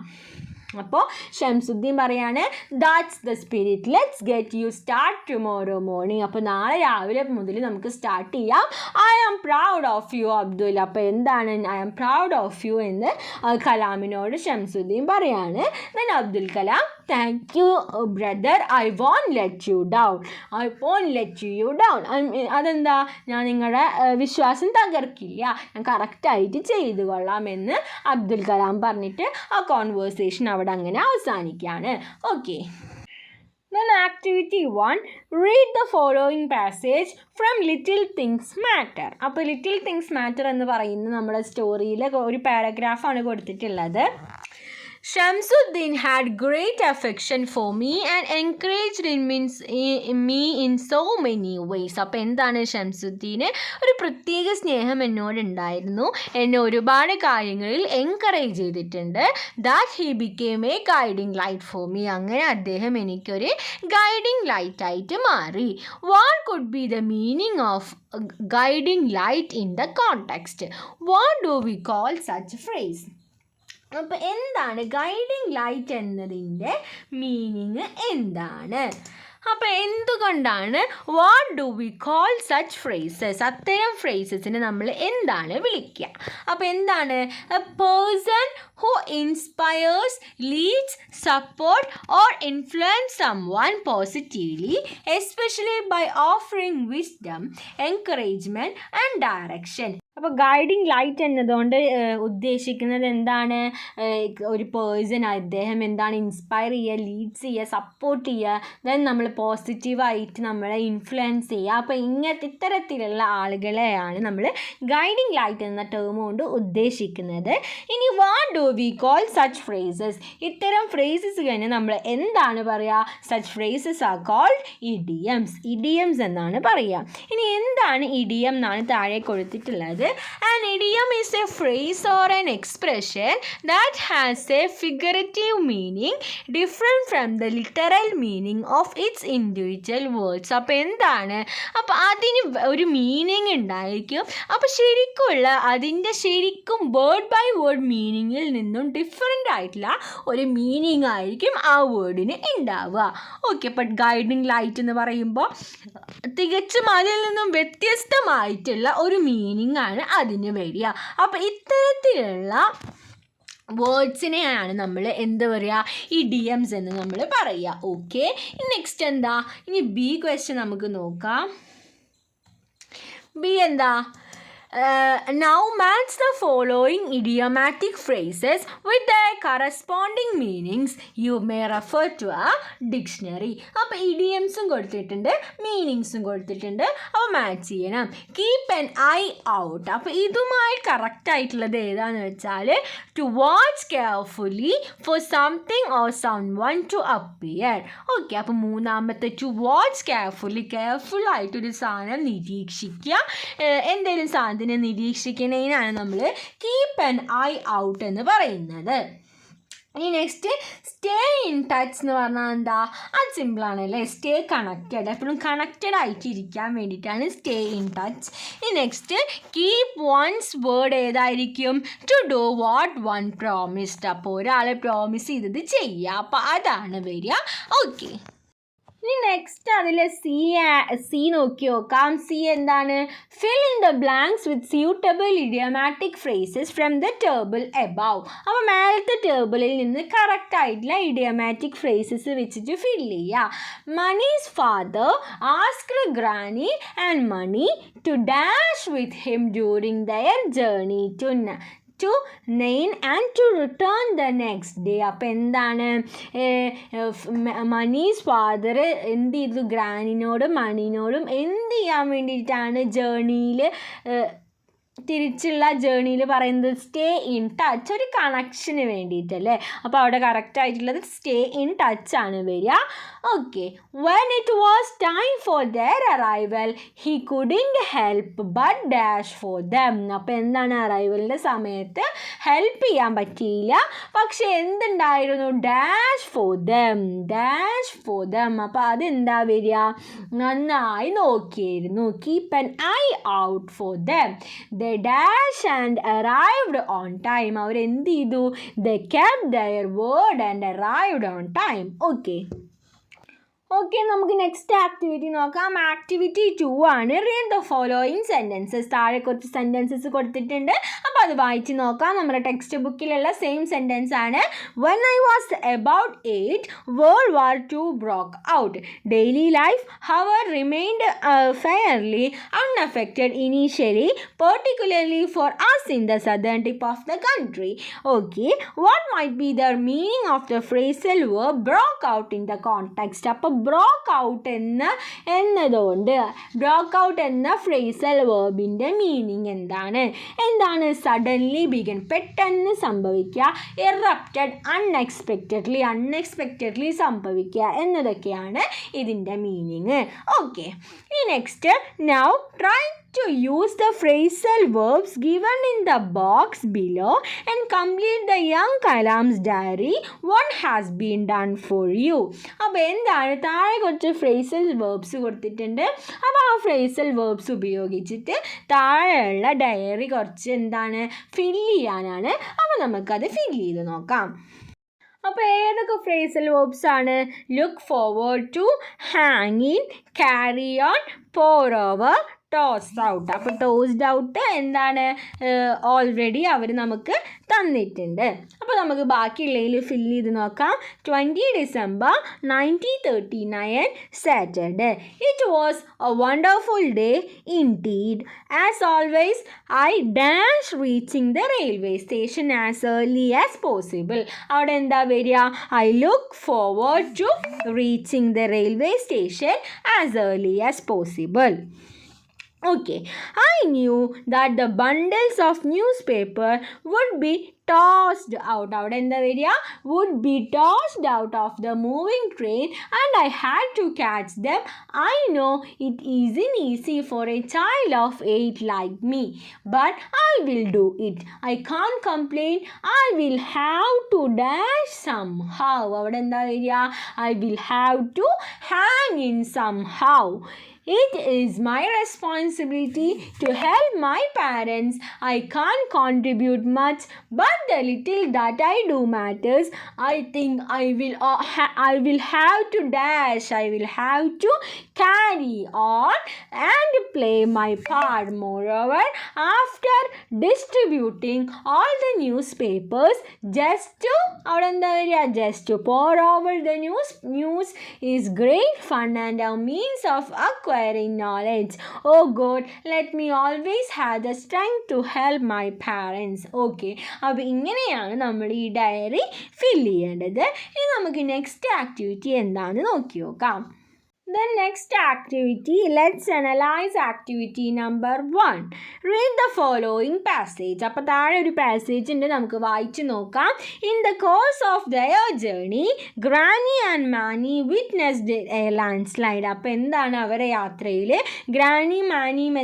അപ്പോൾ ഷംസുദ്ദീൻ പറയാണ് that's the spirit, let's get you start tomorrow morning. അപ്പോൾ നാളെ രാവിലെ മുതൽ നമുക്ക് സ്റ്റാർട്ട് ചെയ്യാം. I am proud of you Abdul. അപ്പോൾ എന്താണ് I am proud of you എന്ന് കലാമിനോട് ഷംസുദ്ദീൻ പറയാണ്. Then Abdul Kalam thank you brother, I won't let you down. I won't let you down. അതെന്താ, ഞാൻ നിങ്ങളുടെ വിശ്വാസം തകർക്കില്ല, ഞാൻ കറക്റ്റായിട്ട് ചെയ്തു കൊള്ളാമെന്ന് അബ്ദുൽ കലാം പറഞ്ഞിട്ട് ആ കോൺവേഴ്സേഷൻ അവിടെ അങ്ങനെ അവസാനിക്കുകയാണ്. Okay. Then activity 1, read the following passage from Little Things Matter. അപ്പോൾ Little Things Matter എന്ന് പറയുന്നത് നമ്മുടെ സ്റ്റോറിയിൽ ഒരു പാരഗ്രാഫാണ് കൊടുത്തിട്ടുള്ളത്. Shamsuddin had great affection for me and encouraged me in so many ways. അപ്പോൾ എന്താണ്, ഷംസുദ്ദീന് ഒരു പ്രത്യേക സ്നേഹം എന്നോടുണ്ടായിരുന്നു, എന്നെ ഒരുപാട് കാര്യങ്ങളിൽ എൻകറേജ് ചെയ്തിട്ടുണ്ട്. That he became a guiding light for me. അങ്ങനെ അദ്ദേഹം എനിക്കൊരു ഗൈഡിങ് ലൈറ്റായിട്ട് മാറി. What could be the meaning of guiding light in the context? What do we call such phrase? അപ്പോൾ എന്താണ് ഗൈഡിങ് ലൈറ്റ് എന്നതിൻ്റെ മീനിങ് എന്താണ്? അപ്പോൾ എന്തുകൊണ്ടാണ് what do we call such phrases, അത്തരം ഫ്രേസസിന് നമ്മൾ എന്താണ് വിളിക്കുക? അപ്പോൾ എന്താണ്, a person who inspires, leads, support or influence someone positively, especially by offering wisdom, encouragement and direction. അപ്പോൾ ഗൈഡിങ് ലൈറ്റ് എന്നതുകൊണ്ട് ഉദ്ദേശിക്കുന്നത് എന്താണ്, ഒരു പേഴ്സൺ അദ്ദേഹം എന്താണ് ഇൻസ്പയർ ചെയ്യുക, ലീഡ്സ് ചെയ്യുക, സപ്പോർട്ട് ചെയ്യുക, ദെൻ നമ്മൾ പോസിറ്റീവായിട്ട് നമ്മളെ ഇൻഫ്ലുവൻസ് ചെയ്യുക. അപ്പോൾ ഇത്തരത്തിലുള്ള ആളുകളെയാണ് നമ്മൾ ഗൈഡിങ് ലൈറ്റ് എന്ന ടേം കൊണ്ട് ഉദ്ദേശിക്കുന്നത്. ഇനി what do we call such phrases, ഇത്തരം ഫ്രേസസ് കഴിഞ്ഞ് നമ്മൾ എന്താണ് പറയുക? Such phrases are called idioms, idioms എന്നാണ് പറയുക. ഇനി എന്താണ് ഇഡിയം എന്നാണ് താഴെ കൊടുത്തിട്ടുള്ളത്. An idiom is a phrase or an expression that has a figurative meaning different from the literal meaning of its individual words. അപ്പോൾ എന്താണ്, അപ്പോൾ അതിന് ഒരു മീനിങ് ഉണ്ടായിരിക്കും. അപ്പോൾ അതിൻ്റെ ശരിക്കും വേർഡ് ബൈ വേർഡ് മീനിങ്ങിൽ നിന്നും ഡിഫറെൻ്റ് ആയിട്ടുള്ള ഒരു മീനിങ് ആയിരിക്കും ആ വേർഡിന് ഉണ്ടാവുക. ഓക്കെ. അപ്പോൾ ഗൈഡിങ് ലൈറ്റ് എന്ന് പറയുമ്പോൾ തികച്ചും അതിൽ നിന്നും വ്യത്യസ്തമായിട്ടുള്ള ഒരു മീനിങ് ആണ് അതിന് വരിക. അപ്പോൾ ഇത്തരത്തിലുള്ള വേർഡ്സിനെയാണ് നമ്മൾ എന്ത് പറയുക, ഇഡിയംസ് എന്ന് നമ്മൾ പറയുക. ഓക്കെ. നെക്സ്റ്റ് എന്താ, ഇനി ബി ക്വസ്റ്റ്യൻ നമുക്ക് നോക്കാം. ബി എന്താ, now match the following idiomatic phrases with their corresponding meanings. You may refer to a dictionary. അപ്പോൾ ഇഡിയംസും കൊടുത്തിട്ടുണ്ട്, മീനിങ്സും കൊടുത്തിട്ടുണ്ട്. അപ്പോൾ മാച്ച് ചെയ്യണം. Keep an eye out. അപ്പോൾ ഇതുമായി കറക്റ്റ് ആയിട്ടുള്ളത് ഏതാണെന്ന് വെച്ചാൽ to watch carefully for something or someone to appear. Okay. അപ്പോൾ മൂന്നാമത്തെ ടു വാച്ച് കെയർഫുള്ളി, കെയർഫുള്ളായിട്ടൊരു സാധനം നിരീക്ഷിക്കുക, എന്തെങ്കിലും സാധനം അതിനെ നിരീക്ഷിക്കുന്നതിനാണ് നമ്മൾ കീപ്പ് ആൻ ഐ ഔട്ട് എന്ന് പറയുന്നത്. ഇനി നെക്സ്റ്റ് സ്റ്റേ ഇൻ ടച്ച് എന്ന് പറഞ്ഞാൽ എന്താ, അത് സിമ്പിളാണല്ലേ, സ്റ്റേ കണക്റ്റഡ്, എപ്പോഴും കണക്റ്റഡ് ആയിട്ട് ഇരിക്കാൻ വേണ്ടിയിട്ടാണ് സ്റ്റേ ഇൻ ടച്ച്. ഇനി നെക്സ്റ്റ് കീപ്പ് വൺസ് വേർഡ് ഏതായിരിക്കും, to do what one promised. അപ്പോൾ ഒരാളെ പ്രോമിസ് ചെയ്തത് ചെയ്യുക, അപ്പോൾ അതാണ് വരിക. ഓക്കെ. ഇനി നെക്സ്റ്റ് അതിൽ സി നോക്കി നോക്കാം. സി എന്താണ്, fill in the blanks with suitable idiomatic phrases from the table above. അപ്പോൾ മേലത്തെ ടേബിളിൽ നിന്ന് കറക്റ്റ് ആയിട്ടുള്ള ഇഡിയമാറ്റിക് ഫ്രേസസ് വെച്ചിട്ട് ഫില്ല് ചെയ്യുക. Mani's father asked granny and Mani to dash with him during their journey to nine and to return the next day. അപ്പോൾ എന്താണ്, മണീസ് ഫാദർ എന്ത് ചെയ്തു, ഗ്രാനിനോടും മണീനോടും എന്ത് ചെയ്യാൻ വേണ്ടിയിട്ടാണ് ജേർണിയിൽ തിരിച്ചുള്ള ജേർണിയിൽ പറയുന്നത് സ്റ്റേ ഇൻ ടച്ച്, ഒരു കണക്ഷന് വേണ്ടിയിട്ടല്ലേ. അപ്പോൾ അവിടെ കറക്റ്റ് ആയിട്ടുള്ളത് സ്റ്റേ ഇൻ ടച്ച് ആണ് വരിക. Okay. When it was time for their arrival he couldn't help but dash for them. അപ്പോൾ എന്താണ്, അറൈവലിൻ്റെ സമയത്ത് ഹെൽപ്പ് ചെയ്യാൻ പറ്റിയില്ല, പക്ഷെ എന്തുണ്ടായിരുന്നു, dash for them, dash for them. അപ്പോൾ അതെന്താ വരിക, നന്നായി നോക്കിയിരുന്നു. Keep an eye out for them. they dash and arrived on time. അവരെന്ത് ചെയ്തു? They kept their word and arrived on time. Okay, നമുക്ക് നെക്സ്റ്റ് ആക്ടിവിറ്റി നോക്കാം. ആക്ടിവിറ്റി 2 ആണ്. Read the following sentences. താഴെ കുറച്ച് സെൻറ്റൻസസ് കൊടുത്തിട്ടുണ്ട്, അപ്പോൾ അത് വായിച്ച് നോക്കാം. നമ്മുടെ ടെക്സ്റ്റ് ബുക്കിലുള്ള സെയിം സെൻറ്റൻസ് ആണ്. When I was about 8, World War II broke out. Daily life, however, remained fairly unaffected initially, particularly for us in the southern tip of the country. Okay, what might be the meaning of the phrasal verb broke out in the context? അപ്പോൾ ബ്രോക്ക് ഔട്ട് എന്നതുകൊണ്ട് ബ്രോക്ക് ഔട്ട് എന്ന ഫ്രേസൽ വേർബിൻ്റെ മീനിങ് എന്താണ്? സഡൻലി ബിഗൻ, പെട്ടെന്ന് സംഭവിക്കുക. ഇറപ്റ്റഡ്, അൺഎക്സ്പെക്റ്റഡ്ലി സംഭവിക്കുക എന്നതൊക്കെയാണ് ഇതിൻ്റെ മീനിങ്. ഓക്കെ, ഈ next now try to use the phrasal verbs given in the box below and complete the young Kalam's diary. What has been done for you? അപ്പോൾ എന്താണ്? താഴെ കുറച്ച് ഫ്രേസൽ വേർബ്സ് കൊടുത്തിട്ടുണ്ട്. അപ്പോൾ ആ ഫ്രേസൽ വേർബ്സ് ഉപയോഗിച്ചിട്ട് താഴെയുള്ള ഡയറി കുറച്ച് ഫില്ല് ചെയ്യാനാണ്. അപ്പോൾ നമുക്കത് ഫില്ല് ചെയ്ത് നോക്കാം. അപ്പോൾ ഏതൊക്കെ ഫ്രേസൽ വേർബ്സ് ആണ്? Look forward to, hang in, carry on, pour over, tossed out. അപ്പോൾ ടോസ്ഡ് ഔട്ട് ഓൾറെഡി അവർ നമുക്ക് തന്നിട്ടുണ്ട്. അപ്പോൾ നമുക്ക് ബാക്കിയുള്ളതിൽ ഫില്ല് ചെയ്ത് നോക്കാം. 20 December 1939 Saturday. It was a wonderful day indeed. As always, I dash reaching the railway station as early as possible. അവിടെ എന്താ വരിക? I look forward to reaching the railway station as early as possible. Okay, I knew that the bundles of newspaper would be tossed out. അവിടെ എന്താ വരിക? would be tossed out of the moving train and I had to catch them. I know it isn't easy for a child of 8 like me, but I will do it. I can't complain. I will have to dash somehow. അവിടെ എന്താ വരിക? I will have to hang in somehow. It is my responsibility to help my parents. I can't contribute much, but the little that I do matters. I think I will have to dash. I will have to carry on and play my part. Moreover, after distributing all the newspapers, just to pour over the news is great fun and a means of acquiring knowledge. Oh God, let me always have the strength to help my parents. Okay, അപ്പോൾ ഇങ്ങനെയാണ് നമ്മൾ ഈ ഡയറി ഫില്ല് ചെയ്യേണ്ടത്. ഇനി നമുക്ക് നെക്സ്റ്റ് ആക്ടിവിറ്റി എന്താണെന്ന് നോക്കി നോക്കാം. Then next activity, let's analyze activity number 1. Read the following passage. അപ്പോൾ താഴെ ഒരു പാസേജ് ഉണ്ട്, നമുക്ക് വായിച്ചു നോക്കാം. In the course of their journey, Granny and Manny witnessed a landslide. അപ്പോൾ എന്താണ് അവരുടെ യാത്രയിൽ ഗ്രാനി മാനിയും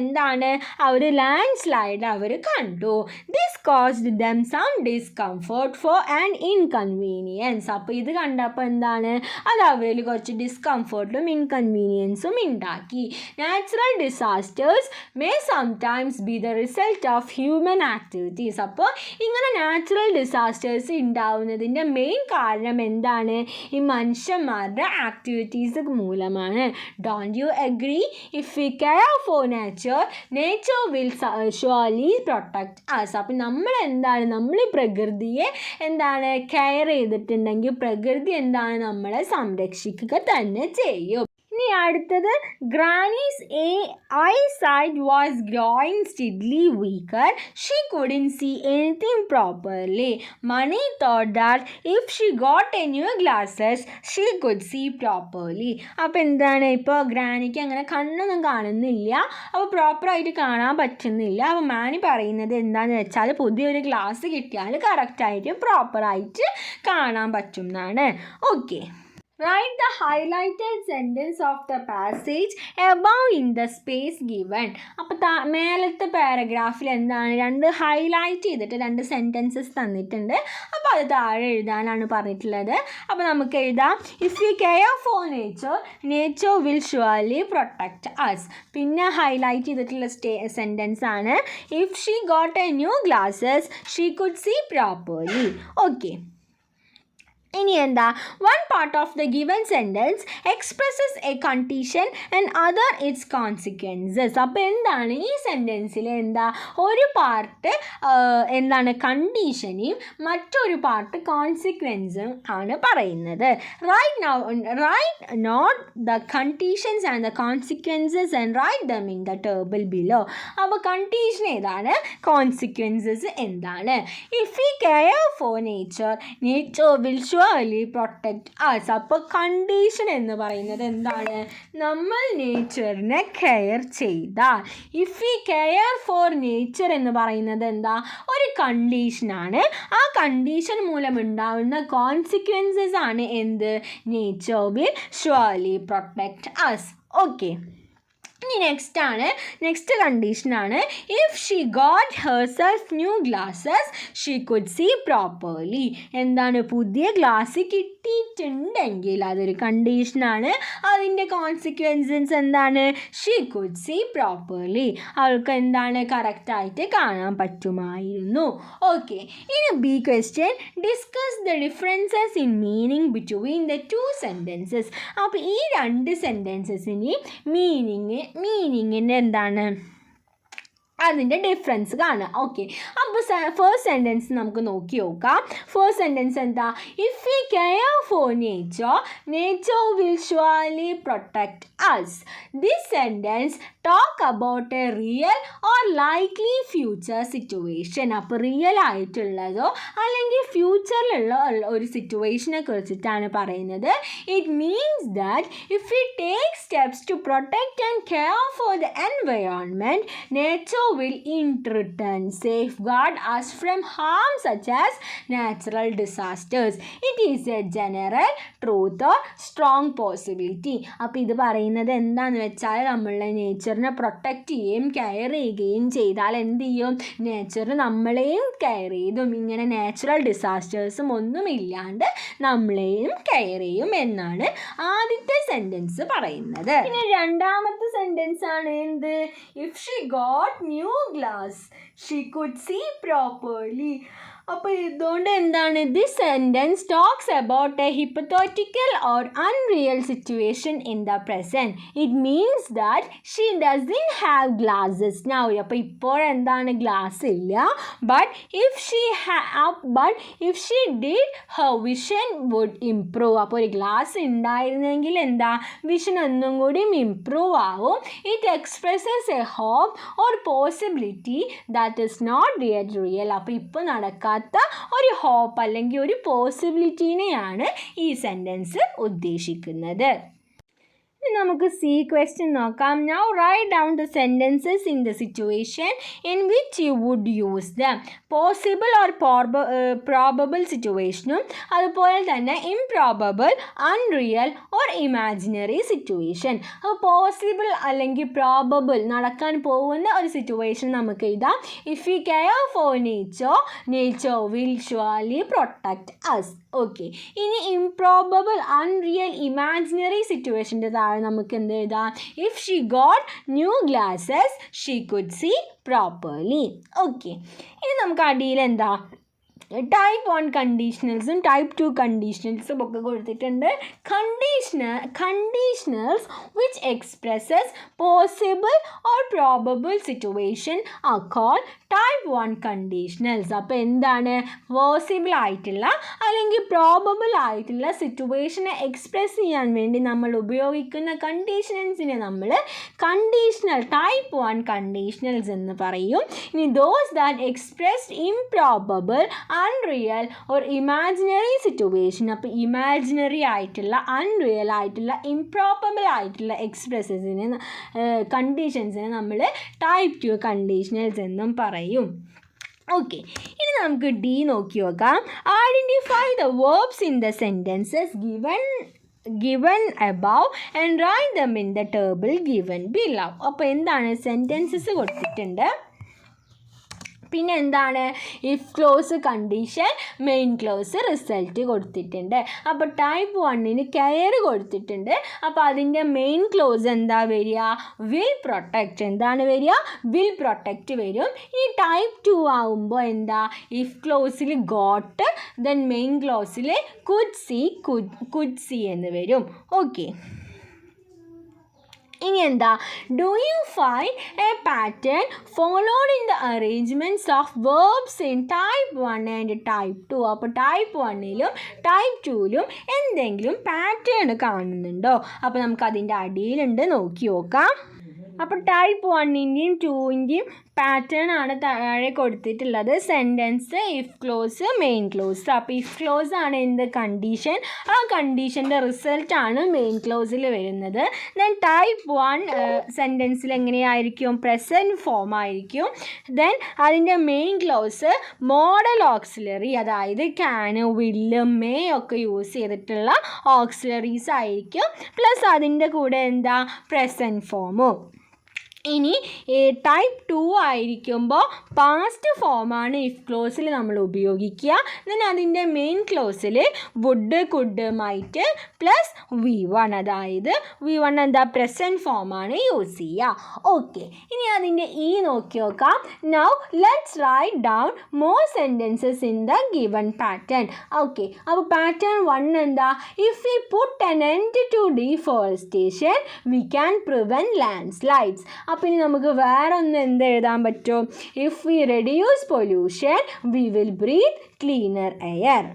അവർ ലാൻഡ്സ്ലൈഡ് അവർ കണ്ടു. This caused them some discomfort for an inconvenience. അപ്പോൾ ഇത് കണ്ടപ്പോൾ അത് അവരിൽ കുറച്ച് ഡിസ്കംഫർട്ടും ഇൻകൺവീനിയൻസും ഉണ്ടാക്കി. Natural disasters may sometimes B the result of human activities. അപ്പോൾ ഇങ്ങനെ നാച്ചുറൽ ഡിസാസ്റ്റേഴ്സ് ഉണ്ടാവുന്നതിൻ്റെ മെയിൻ കാരണം ഈ മനുഷ്യന്മാരുടെ ആക്ടിവിറ്റീസ് മൂലമാണ്. Don't you agree? If we care for nature will surely protect us. അപ്പം നമ്മൾ പ്രകൃതിയെ കെയർ ചെയ്തിട്ടുണ്ടെങ്കിൽ പ്രകൃതി നമ്മളെ സംരക്ഷിക്കുക തന്നെ ചെയ്യും. ഇനി അടുത്തത് Granny's eyesight was growing steadily weaker. She couldn't see anything properly. Manny thought that if she got a new glasses, she could see properly. അപ്പോൾ ഇപ്പോൾ ഗ്രാനിക്ക് അങ്ങനെ കണ്ണൊന്നും കാണുന്നില്ല, അപ്പോൾ പ്രോപ്പറായിട്ട് കാണാൻ പറ്റുന്നില്ല. അപ്പോൾ മാനി പറയുന്നത് എന്താണെന്ന് വെച്ചാൽ പുതിയൊരു ഗ്ലാസ് കിട്ടിയാൽ കറക്റ്റായിട്ട് പ്രോപ്പറായിട്ട് കാണാൻ പറ്റും എന്നാണ്. Okay, Write the highlighted sentence of the passage above in the space given. അപ്പോൾ മേലത്തെ പാരഗ്രാഫിൽ എന്താണ് രണ്ട് ഹൈലൈറ്റ് ചെയ്തിട്ട് രണ്ട് സെൻറ്റൻസസ് തന്നിട്ടുണ്ട്. അപ്പോൾ അത് താഴെ എഴുതാനാണ് പറഞ്ഞിട്ടുള്ളത്. അപ്പോൾ നമുക്ക് എഴുതാം, if you care for nature, nature will surely protect us. പിന്നെ ഹൈലൈറ്റ് ചെയ്തിട്ടുള്ള സെൻറ്റൻസ് ആണ്, if she got a new glasses she could see properly. Okay, ഇനി എന്താ, one part of the given sentence expresses a condition and other its consequences. അപ്പോൾ എന്താണ് ഈ സെൻറ്റൻസിൽ എന്താ, ഒരു പാർട്ട് എന്താണ് കണ്ടീഷനെയും മറ്റൊരു പാർട്ട് കോൺസിക്വൻസും ആണ് പറയുന്നത്. Write note the conditions and the consequences and write them in the table below. അപ്പോൾ കണ്ടീഷൻ ഏതാണ്, കോൺസിക്വൻസസ് എന്താണ്. If you care for nature, nature will protect us. അപ്പോൾ കണ്ടീഷൻ എന്ന് പറയുന്നത് എന്താണ്, നമ്മൾ നേച്ചറിനെ കെയർ ചെയ്താൽ. If you care for nature എന്ന് പറയുന്നത് എന്താ, ഒരു കണ്ടീഷനാണ്. ആ കണ്ടീഷൻ മൂലം ഉണ്ടാവുന്ന കോൺസിക്വൻസസ് ആണ് എന്ത്, nature will surely protect us. Okay, ഇനി നെക്സ്റ്റ് കണ്ടീഷനാണ്, if she got herself new glasses she could see properly. എന്താണ്, പുതിയ ഗ്ലാസ് കിട്ടിയിട്ടുണ്ടെങ്കിൽ അതൊരു കണ്ടീഷനാണ്. അതിൻ്റെ കോൺസിക്വൻസസ് എന്താണ്, ഷീ കുഡ് സീ പ്രോപ്പർലി, അവൾക്ക് എന്താണ് കറക്റ്റായിട്ട് കാണാൻ പറ്റുമായിരുന്നു. ഓക്കെ, ഇനി B question, discuss the differences in meaning between the two sentences. അപ്പോൾ ഈ രണ്ട് സെൻറ്റൻസസിന് മീനിങ്ങിൻ്റെ എന്താണ്, അതിൻ്റെ ഡിഫറൻസ് കാണുക. ഓക്കെ, അപ്പോൾ ഫസ്റ്റ് സെൻറ്റൻസ് നമുക്ക് നോക്കാം. ഫസ്റ്റ് സെൻറ്റൻസ് എന്താ, if you care for nature, nature will surely protect us. This sentence talk about a real or likely future situation. അപ്പോൾ റിയൽ ആയിട്ടുള്ളതോ അല്ലെങ്കിൽ ഫ്യൂച്ചറിലുള്ള ഒരു സിറ്റുവേഷനെ കുറിച്ചിട്ടാണ് പറയുന്നത്. It means that if you take steps to protect and care for the environment, nature will in return safeguard us from harm such as natural disasters. It is a general truth or strong possibility. അപ്പോൾ ഇത് പറയുന്നത് എന്താണെന്ന് വെച്ചാൽ, നമ്മളെ നേച്ചറിനെ പ്രൊട്ടക്റ്റ് ചെയ്യുകയും കെയർ ചെയ്യുകയും ചെയ്താൽ എന്ത് ചെയ്യും, നേച്ചർ നമ്മളെയും കെയർ ചെയ്തും ഇങ്ങനെ നാച്ചുറൽ ഡിസാസ്റ്റേഴ്സും ഒന്നും ഇല്ലാണ്ട് നമ്മളെയും കെയർ ചെയ്യും എന്നാണ് ആദ്യത്തെ സെൻറ്റൻസ് പറയുന്നത്. പിന്നെ രണ്ടാമത്തെ സെൻറ്റൻസ് ആണ് എന്ത്, if she got new glass she could see properly. അപ്പോൾ ഇതുകൊണ്ട് എന്താണ്, this sentence talks about a hypothetical or unreal situation in the present. It means that she doesn't have glasses now. അപ്പോൾ ഇപ്പോഴെന്താണ്, ഗ്ലാസ് ഇല്ല. But if she did her vision would improve. അപ്പോൾ ഒരു ഗ്ലാസ് ഉണ്ടായിരുന്നെങ്കിൽ എന്താ, വിഷൻ ഒന്നും കൂടി ഇംപ്രൂവ് ആവും. It expresses a hope or possibility that is not yet real. അപ്പോൾ ഇപ്പോൾ നടക്കാത്ത ഒരു ഹോപ്പ് അല്ലെങ്കിൽ ഒരു പോസിബിലിറ്റീനെയാണ് ഈ സെൻറ്റൻസ് ഉദ്ദേശിക്കുന്നത്. നമുക്ക് സി ക്വസ്റ്റ്യൻ നോക്കാം. Now write down the sentences in the situation in which you would use them. Possible or probable സിറ്റുവേഷനും അതുപോലെ തന്നെ improbable, unreal or imaginary situation. അപ്പോൾ പോസിബിൾ അല്ലെങ്കിൽ പ്രോബബിൾ നടക്കാൻ പോകുന്ന ഒരു സിറ്റുവേഷൻ നമുക്ക് എഴുതാം, if you care for nature, nature will surely protect us. Okay, ഇനി ഇംപ്രോബബിൾ, അൺറിയൽ, ഇമാജിനറി സിറ്റുവേഷൻ്റെ താഴെ നമുക്ക് എന്ത് എഴുതാം, if she got new glasses she could see properly. Okay, ഇനി നമുക്ക് അടിയിൽ എന്താ, ടൈപ്പ് 1 കണ്ടീഷണൽസും ടൈപ്പ് 2 കണ്ടീഷണൽസും ഒക്കെ കൊടുത്തിട്ടുണ്ട്. Conditionals which expresses possible or probable situation are called type 1 conditionals. അപ്പോൾ എന്താണ്, പോസിബിൾ ആയിട്ടുള്ള അല്ലെങ്കിൽ പ്രോബബിൾ ആയിട്ടുള്ള സിറ്റുവേഷനെ എക്സ്പ്രസ് ചെയ്യാൻ വേണ്ടി നമ്മൾ ഉപയോഗിക്കുന്ന കണ്ടീഷണൽസിനെ നമ്മൾ ടൈപ്പ് 1 കണ്ടീഷണൽസ് എന്ന് പറയും. ഇനി those that expressed improbable, unreal or imaginary situation. അപ്പോൾ ഇമാജിനറി ആയിട്ടുള്ള, അൺറിയൽ ആയിട്ടുള്ള, ഇംപ്രോബബിൾ ആയിട്ടുള്ള കണ്ടീഷൻസിനെ നമ്മൾ ടൈപ്പ് 2 കണ്ടീഷണൽസ് എന്നും പറയും. ഓക്കെ, ഇനി നമുക്ക് ഡി നോക്കി നോക്കാം. Identify the verbs in the sentences given given above and write them in the table given below. അപ്പോൾ എന്താണ് സെൻറ്റൻസസ് കൊടുത്തിട്ടുണ്ട്, പിന്നെ എന്താണ് if close condition, main clause, result കൊടുത്തിട്ടുണ്ട്. അപ്പോൾ ടൈപ്പ് 1 കെയർ കൊടുത്തിട്ടുണ്ട്. അപ്പോൾ അതിൻ്റെ മെയിൻ ക്ലോസ് എന്താ വരിക, വിൽ പ്രൊട്ടക്റ്റ്. എന്താണ് വരിക, വിൽ പ്രൊട്ടക്റ്റ് വരും. ഈ ടൈപ്പ് 2 ആകുമ്പോൾ എന്താ, ഇഫ് ക്ലോസിൽ ഗോട്ട്, ദെൻ മെയിൻ ക്ലോസിൽ കുഡ് സി എന്ന് വരും. ഓക്കെ, ഇനി എന്താ, do you find a pattern followed in the arrangements of verbs in type 1 and type 2. അപ്പോൾ ടൈപ്പ് 1ലും ടൈപ്പ് 2ലും എന്തെങ്കിലും പാറ്റേൺ കാണുന്നുണ്ടോ? അപ്പോൾ നമുക്ക് അതിൻ്റെ അടിയിലുണ്ട്, നോക്കി നോക്കാം. അപ്പോൾ ടൈപ്പ് 1ൻ്റെയും 2ൻ്റെയും പാറ്റേൺ ആണ് താഴെ കൊടുത്തിട്ടുള്ളത്. Sentence, if close, main clause. അപ്പോൾ ഇഫ് ക്ലോസ് ആണ് എന്ത്, കണ്ടീഷൻ. ആ കണ്ടീഷൻ്റെ റിസൾട്ടാണ് മെയിൻ ക്ലോസിൽ വരുന്നത്. ദെൻ ടൈപ്പ് 1 സെൻറ്റൻസിൽ എങ്ങനെയായിരിക്കും, പ്രസൻറ്റ് ഫോം ആയിരിക്കും. ദെൻ അതിൻ്റെ മെയിൻ ക്ലോസ് മോഡൽ ഓക്സിലറി, അതായത് ക്യാൻ, വില്ല്, മേ ഒക്കെ യൂസ് ചെയ്തിട്ടുള്ള ഓക്സിലറീസ് ആയിരിക്കും. പ്ലസ് അതിൻ്റെ കൂടെ എന്താ, പ്രസൻറ്റ് ഫോമും. ഇനി ടൈപ്പ് 2 ആയിരിക്കുമ്പോൾ പാസ്റ്റ് ഫോമാണ് ഇഫ് ക്ലോസിൽ നമ്മൾ ഉപയോഗിക്കുക. ദെൻ അതിൻ്റെ മെയിൻ ക്ലോസിൽ would, could, might plus V1, അതായത് V1 എന്താ, പ്രസൻറ്റ് ഫോമാണ് യൂസ് ചെയ്യുക. ഓക്കെ, ഇനി അതിൻ്റെ നോക്കി നോക്കാം. Now let's write down more sentences in the given pattern. Okay, അപ്പോൾ പാറ്റേൺ 1 എന്താ, if we put an end to deforestation we can prevent landslides. അപ്പോൾ ഇനി നമുക്ക് വേറെ ഒന്ന് എന്ത് എഴുതാൻ പറ്റും, if we reduce pollution we will breathe cleaner air.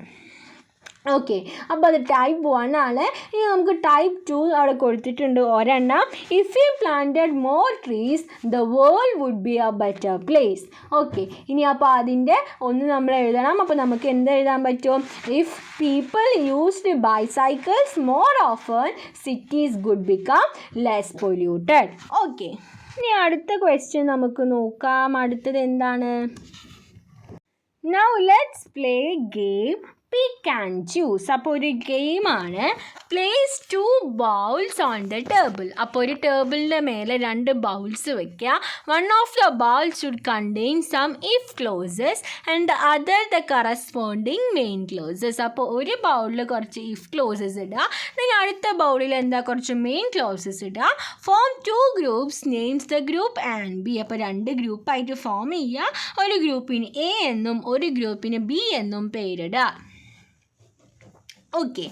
Okay, അപ്പോൾ അത് ടൈപ്പ് 1 ആണ്. ഇനി നമുക്ക് ടൈപ്പ് 2 അവിടെ കൊടുത്തിട്ടുണ്ട് ഒരെണ്ണം, if you planted more trees the world would be a better place. Okay, ഇനി അപ്പോൾ അതിൻ്റെ ഒന്ന് നമ്മൾ എഴുതണം. അപ്പോൾ നമുക്ക് എന്ത് എഴുതാൻ പറ്റും, if people used bicycles more often cities would become less polluted. Okay, ഇനി അടുത്ത ക്വസ്റ്റ്യൻ നമുക്ക് നോക്കാം. അടുത്തത് എന്താണ്, now let's play game pick and choose. അപ്പോൾ ഒരു ഗെയിമാണ്. Place 2 bowls on the table. അപ്പോൾ ഒരു ടേബിളിൻ്റെ മേലെ 2 ബൗൾസ് വയ്ക്കുക. One of the bowls should contain some if clauses and the other the corresponding main clauses. അപ്പോൾ ഒരു ബൗളിൽ കുറച്ച് ഇഫ് ക്ലോസസ് ഇടുക, then അടുത്ത ബൗളിൽ എന്താ, കുറച്ച് മെയിൻ ക്ലോസസ് ഇടുക. Form 2 groups, names the group and B. അപ്പോൾ 2 ഗ്രൂപ്പായിട്ട് ഫോം ചെയ്യുക. ഒരു ഗ്രൂപ്പിന് എ എന്നും ഒരു ഗ്രൂപ്പിന് ബി എന്നും പേരിടുക. ഓക്കെ,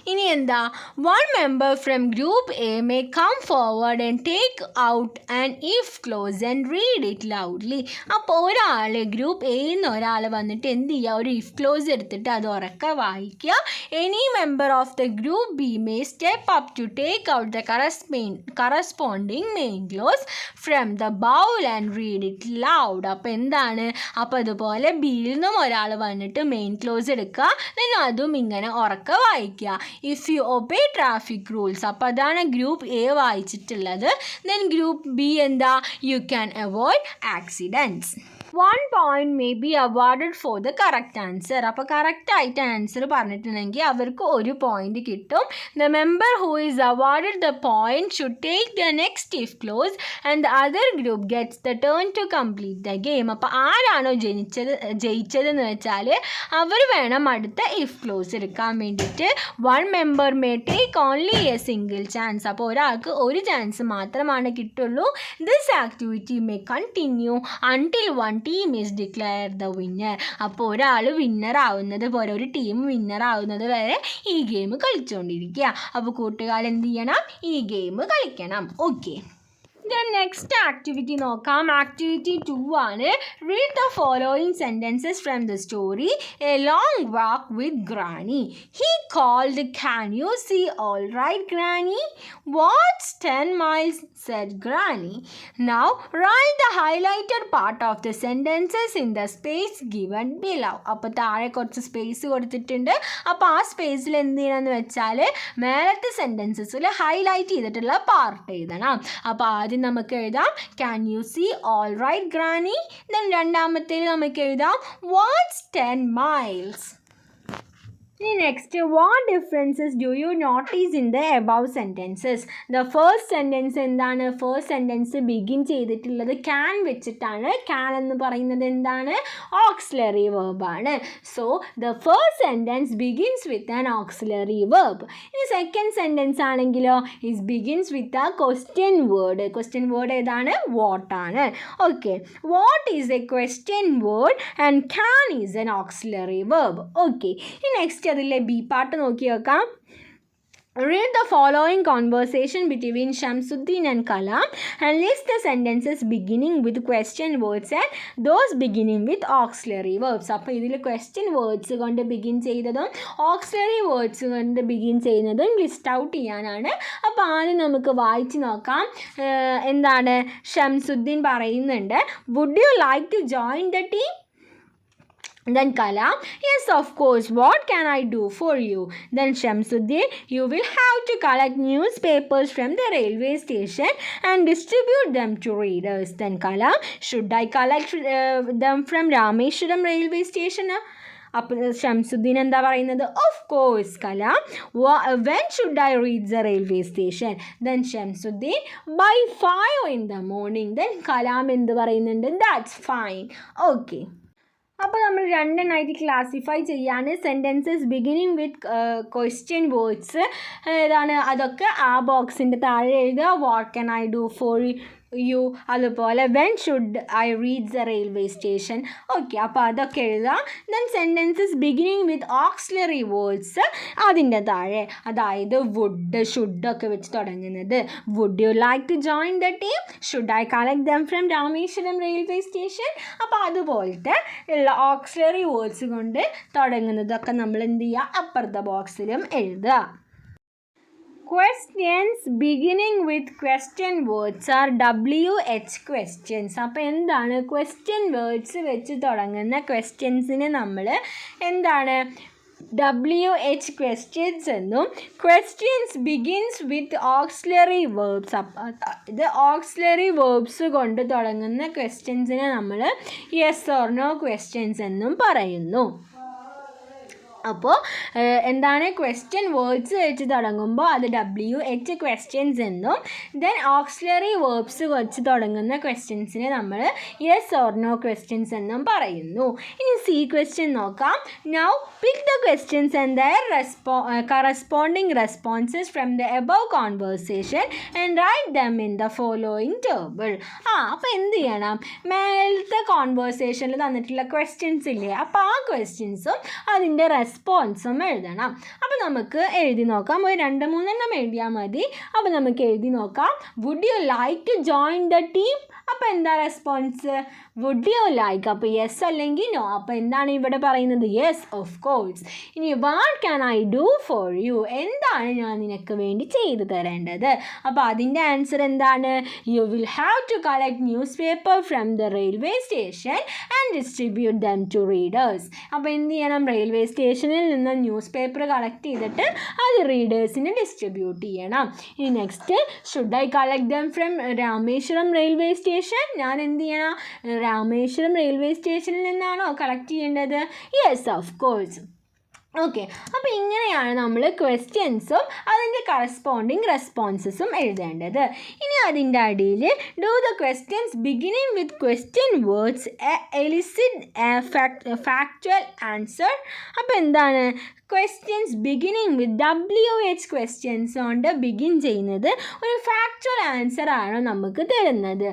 ഇനി എന്താ, one member from group A may come forward and take out and if clause and read it loudly. അപ്പോൾ ഒരാൾ, ഗ്രൂപ്പ് എയിൽ ഒരാൾ വന്നിട്ട് എന്ത് ചെയ്യുക, ഒരു ഇഫ് ക്ലോസ് എടുത്തിട്ട് അത് ഉറക്കെ വായിക്കുക. Any member of the group B may step up to take out the corresponding main clause from the bowl and read it loud. അപ്പോൾ എന്താണ്, അപ്പോൾ അതുപോലെ ബിയിൽ നിന്നും ഒരാൾ വന്നിട്ട് മെയിൻ ക്ലോസ് എടുക്കുക, then അതും ഇങ്ങനെ ഉറക്കെ വായിക്കുക. If you obey traffic rules, അപ്പോൾ അതാണ് ഗ്രൂപ്പ് എ വായിച്ചിട്ടുള്ളത്. ദെൻ ഗ്രൂപ്പ് ബി എന്താ, you can avoid accidents. 1 point may be awarded for the correct answer. അപ്പോൾ കറക്റ്റായിട്ട് ആൻസർ പറഞ്ഞിട്ടുണ്ടെങ്കിൽ അവർക്ക് 1 പോയിൻ്റ് കിട്ടും. The member who is awarded the point should take the next if clause and the other group gets the turn to complete the game. അപ്പോൾ ആരാണോ ജയിച്ചതെന്ന് വെച്ചാൽ അവർ വേണം അടുത്ത ഇഫ് ക്ലോസ് എടുക്കാൻ വേണ്ടിയിട്ട്. 1 member may take only a single chance. അപ്പോൾ ഒരാൾക്ക് ഒരു ചാൻസ് മാത്രമാണ് കിട്ടുള്ളൂ. This activity may continue until one team is declared the winner. അപ്പോൾ ഒരാൾ വിന്നർ ആവുന്നത് പോലെ, ഒരു ടീം വിന്നർ ആവുന്നത് വരെ ഈ ഗെയിം കളിച്ചുകൊണ്ടിരിക്കുക. അപ്പോൾ കൂട്ടുകാർ എന്ത് ചെയ്യണം, ഈ ഗെയിം കളിക്കണം. ഓക്കെ, നെക്സ്റ്റ് ആക്ടിവിറ്റി നോക്കാം. ആക്ടിവിറ്റി 2 ആണ്. Read the following sentences from the story a long walk with granny. He called can you see all right granny? What's 10 miles said Granny. Now write the highlighted part of the sentences in the space given below. അപ്പോൾ താഴെ കുറച്ച് സ്പേസ് കൊടുത്തിട്ടുണ്ട്. അപ്പോൾ ആ സ്പേസിൽ എന്ത് ചെയ്യണമെന്ന് വെച്ചാൽ മേലത്തെ സെൻറ്റൻസസിൽ ഹൈലൈറ്റ് ചെയ്തിട്ടുള്ള പാർട്ട് എഴുതണം. അപ്പോൾ ആദ്യം നമുക്ക് എഴുതാം can you see all right Granny. Then രണ്ടാമത്തേൽ നമുക്ക് എഴുതാം what's 10 miles. Next, what differences do you notice in the above sentences? The first sentence എന്താണ്? First sentence begin ചെയ്തിട്ടുള്ളത് can വെച്ചിട്ടാണ്. can എന്ന് പറയുന്നത് എന്താണ്? auxiliary verb ആണ്. So the first sentence begins with an auxiliary verb. ഇനി second sentence ആണെങ്കിലോ it begins with a question word. question word ഏതാണ്? what ആണ്. Okay, what is a question word and can is an auxiliary verb. Okay, next അതിലെ ബി പാർട്ട് നോക്കി വെക്കാം. Read the following conversation between Shamsuddin and Kalam and list the sentences beginning with question words and those beginning with auxiliary verbs. അപ്പോൾ ഇതിൽ question words കൊണ്ട് begin ചെയ്തതും auxiliary words കൊണ്ട് begin ചെയ്യുന്നതും ലിസ്റ്റ് ഔട്ട് ചെയ്യാനാണ്. അപ്പോൾ ആദ്യം നമുക്ക് വായിച്ച് നോക്കാം. എന്താണ് ഷംസുദ്ദീൻ പറയുന്നുണ്ട്, would you like to join the team? Then Kalam, yes, of course, what can I do for you? Then Shamsuddin, you will have to collect newspapers from the railway station and distribute them to readers. Then Kalam, should I collect them from Rameshwaram railway station? അപ്പോൾ ഷംസുദ്ദീൻ എന്താ പറയുന്നത്? Of course Kalam. When should I reach the railway station? Then Shamsuddin, by 5 in the morning. ദെൻ കലാം എന്ത് പറയുന്നുണ്ട്? That's fine. ഓക്കെ, അപ്പോൾ നമ്മൾ രണ്ടെണ്ണമായിട്ട് ക്ലാസിഫൈ ചെയ്യാണ്. Sentences beginning with question words ഏതാണ് അതൊക്കെ ആ ബോക്സിൻ്റെ താഴെ എഴുതുക. What can I do for you, അതുപോലെ when should I reach the railway station. Okay, അപ്പോൾ അതൊക്കെ എഴുതാം. Then sentences beginning with auxiliary words അതിൻ്റെ താഴെ, അതായത് വുഡ് ഷുഡൊക്കെ വെച്ച് തുടങ്ങുന്നത്. Would you like to join the team? Should I collect them from Rameswaram railway station? അപ്പോൾ അതുപോലത്തെ ഉള്ള ഓക്സിലറി വേർഡ്സ് കൊണ്ട് തുടങ്ങുന്നതൊക്കെ നമ്മൾ എന്ത് ചെയ്യുക? അപ്പുറത്തെ ബോക്സിലും എഴുതുക. Questions beginning with question words are WH questions. അപ്പോൾ എന്താണ് question words വെച്ച് തുടങ്ങുന്ന ക്വസ്റ്റ്യൻസിന് നമ്മൾ എന്താണ് WH questions എന്നും questions begins with auxiliary verbs, ഇത് auxiliary verbs കൊണ്ട് തുടങ്ങുന്ന ക്വസ്റ്റ്യൻസിനെ നമ്മൾ yes or no questions എന്നും പറയുന്നു. അപ്പോൾ എന്താണ് ക്വസ്റ്റ്യൻ വേർഡ്സ് വെച്ച് തുടങ്ങുമ്പോൾ അത് WH ക്വസ്റ്റ്യൻസ് എന്നും ദെൻ ഓക്സിലറി വേർബ്സ് വെച്ച് തുടങ്ങുന്ന ക്വസ്റ്റ്യൻസിനെ നമ്മൾ യെസ് ഓർ നോ ക്വസ്റ്റ്യൻസ് എന്നും പറയുന്നു. ഇനി സി ക്വസ്റ്റ്യൻ നോക്കാം. Now pick the questions and their corresponding responses from the above conversation and write them in the following table. അപ്പോൾ എന്ത് ചെയ്യണം? മേലത്തെ കോൺവേഴ്സേഷനിൽ തന്നിട്ടുള്ള ക്വസ്റ്റ്യൻസ് ഇല്ലേ, അപ്പോൾ ആ ക്വസ്റ്റ്യൻസും അതിൻ്റെ റെസ്പോൺസും എഴുതണം. അപ്പോൾ നമുക്ക് എഴുതി നോക്കാം. ഒരു 2-3 എഴുതിയാൽ മതി. അപ്പോൾ നമുക്ക് എഴുതി നോക്കാം. Would you like to join the team? അപ്പോൾ എന്താ റെസ്പോൺസ്? Would you like. അപ്പോൾ യെസ് അല്ലെങ്കിൽ നോ. അപ്പോൾ എന്താണ് ഇവിടെ പറയുന്നത്? Yes, of course. ഇനി what can I do for you? എന്താണ് ഞാൻ നിനക്ക് വേണ്ടി ചെയ്തു തരേണ്ടത്? അപ്പോൾ അതിൻ്റെ ആൻസർ എന്താണ്? You will have to collect newspaper from the railway station and distribute them to readers. അപ്പോൾ എന്ത് ചെയ്യണം? റെയിൽവേ സ്റ്റേഷനിൽ നിന്ന് ന്യൂസ് പേപ്പർ കളക്ട് ചെയ്തിട്ട് അത് റീഡേഴ്സിന് ഡിസ്ട്രിബ്യൂട്ട് ചെയ്യണം. ഇനി next, should I collect them from Rameswaram railway station? ഞാൻ എന്ത് ചെയ്യണം? രാമേശ്വരം റെയിൽവേ സ്റ്റേഷനിൽ നിന്നാണോ കളക്ട് ചെയ്യേണ്ടത്? Yes, of course. ഓക്കെ, അപ്പോൾ ഇങ്ങനെയാണ് നമ്മൾ ക്വസ്റ്റ്യൻസും അതിൻ്റെ കറസ്പോണ്ടിങ് റെസ്പോൺസസും എഴുതേണ്ടത്. ഇനി അതിൻ്റെ അടിയിൽ do the questions beginning with question words elicit factual answer. അപ്പോൾ എന്താണ്? ക്വസ്റ്റ്യൻസ് ബിഗിനിങ് വിത്ത് WH ക്വസ്റ്റ്യൻസ് കൊണ്ട് ബിഗിൻ ചെയ്യുന്നത് ഒരു ഫാക്ച്വൽ ആൻസർ ആണോ നമുക്ക് തരുന്നത്?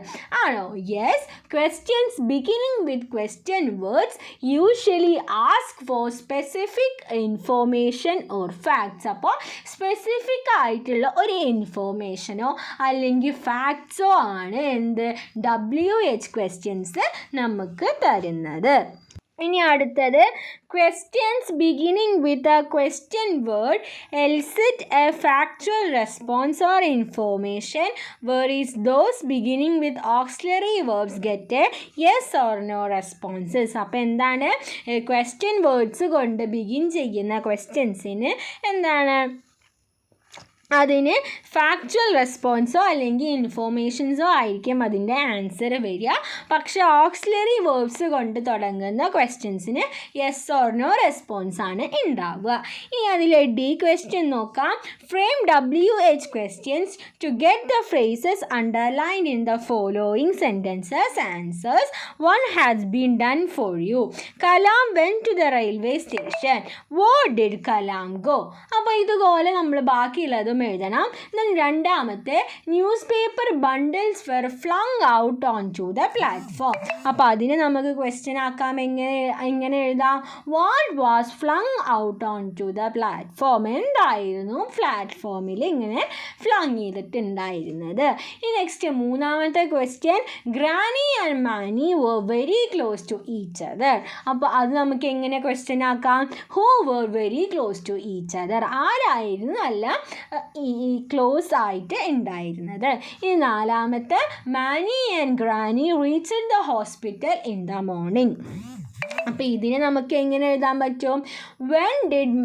ആണോ? Yes. Questions beginning with question words usually ask for specific information or facts. അപ്പോൾ സ്പെസിഫിക് ആയിട്ടുള്ള ഒരു ഇൻഫോർമേഷനോ അല്ലെങ്കിൽ ഫാക്ട്സോ ആണ് എന്ത് WH ക്വസ്റ്റ്യൻസ് നമുക്ക് തരുന്നത്. ഇനി അടുത്തത്, questions beginning with a question word elicit a factual response or information where those beginning with auxiliary verbs get a yes or no responses. അപ്പോൾ എന്താണ്? ക്വസ്റ്റ്യൻ വേർഡ്സ് കൊണ്ട് ബിഗിൻ ചെയ്യുന്ന ക്വസ്റ്റ്യൻസിന് എന്താണ്? അതിന് ഫാക്ച്വൽ റെസ്പോൺസോ അല്ലെങ്കിൽ ഇൻഫോർമേഷൻസോ ആയിരിക്കും അതിൻ്റെ ആൻസർ വരിക. പക്ഷേ ഓക്സിലറി വേർബ്സ് കൊണ്ട് തുടങ്ങുന്ന ക്വസ്റ്റ്യൻസിന് യെസ് ഓർ നോ റെസ്പോൺസ് ആണ് ഉണ്ടാവുക. ഇനി അതിലെ ഡി ക്വസ്റ്റ്യൻ നോക്കാം. Frame WH questions to get the phrases underlined in the following sentences answers. One has been done for you. Kalam went to the railway station. Where did Kalam go? അപ്പോൾ ഇതുപോലെ നമ്മൾ ബാക്കിയുള്ളത് എഴുതണം. രണ്ടാമത്തെ newspaper bundles were flung out on to the platform. അപ്പോൾ അതിന് നമുക്ക് ക്വസ്റ്റ്യൻ ആക്കാം. എങ്ങനെ എഴുതാം? What was flung out on to the platform? എന്തായിരുന്നു പ്ലാറ്റ്ഫോമിൽ ഇങ്ങനെ ഫ്ലങ് ചെയ്തിട്ടുണ്ടായിരുന്നത്? ഈ നെക്സ്റ്റ് മൂന്നാമത്തെ question, Granny and Manny were very close to each other. അപ്പോൾ അത് നമുക്ക് എങ്ങനെ ക്വസ്റ്റ്യൻ ആക്കാം? Who were very close to each other? ആരായിരുന്നു നല്ല ഈ ക്ലോസ് ആയിട്ട് ഉണ്ടായിരുന്നത്? ഈ നാലാമത്തെ, Manny and Granny reached the hospital in the morning. അപ്പോൾ ഇതിനെ നമുക്ക് എങ്ങനെ എഴുതാൻ പറ്റും? When did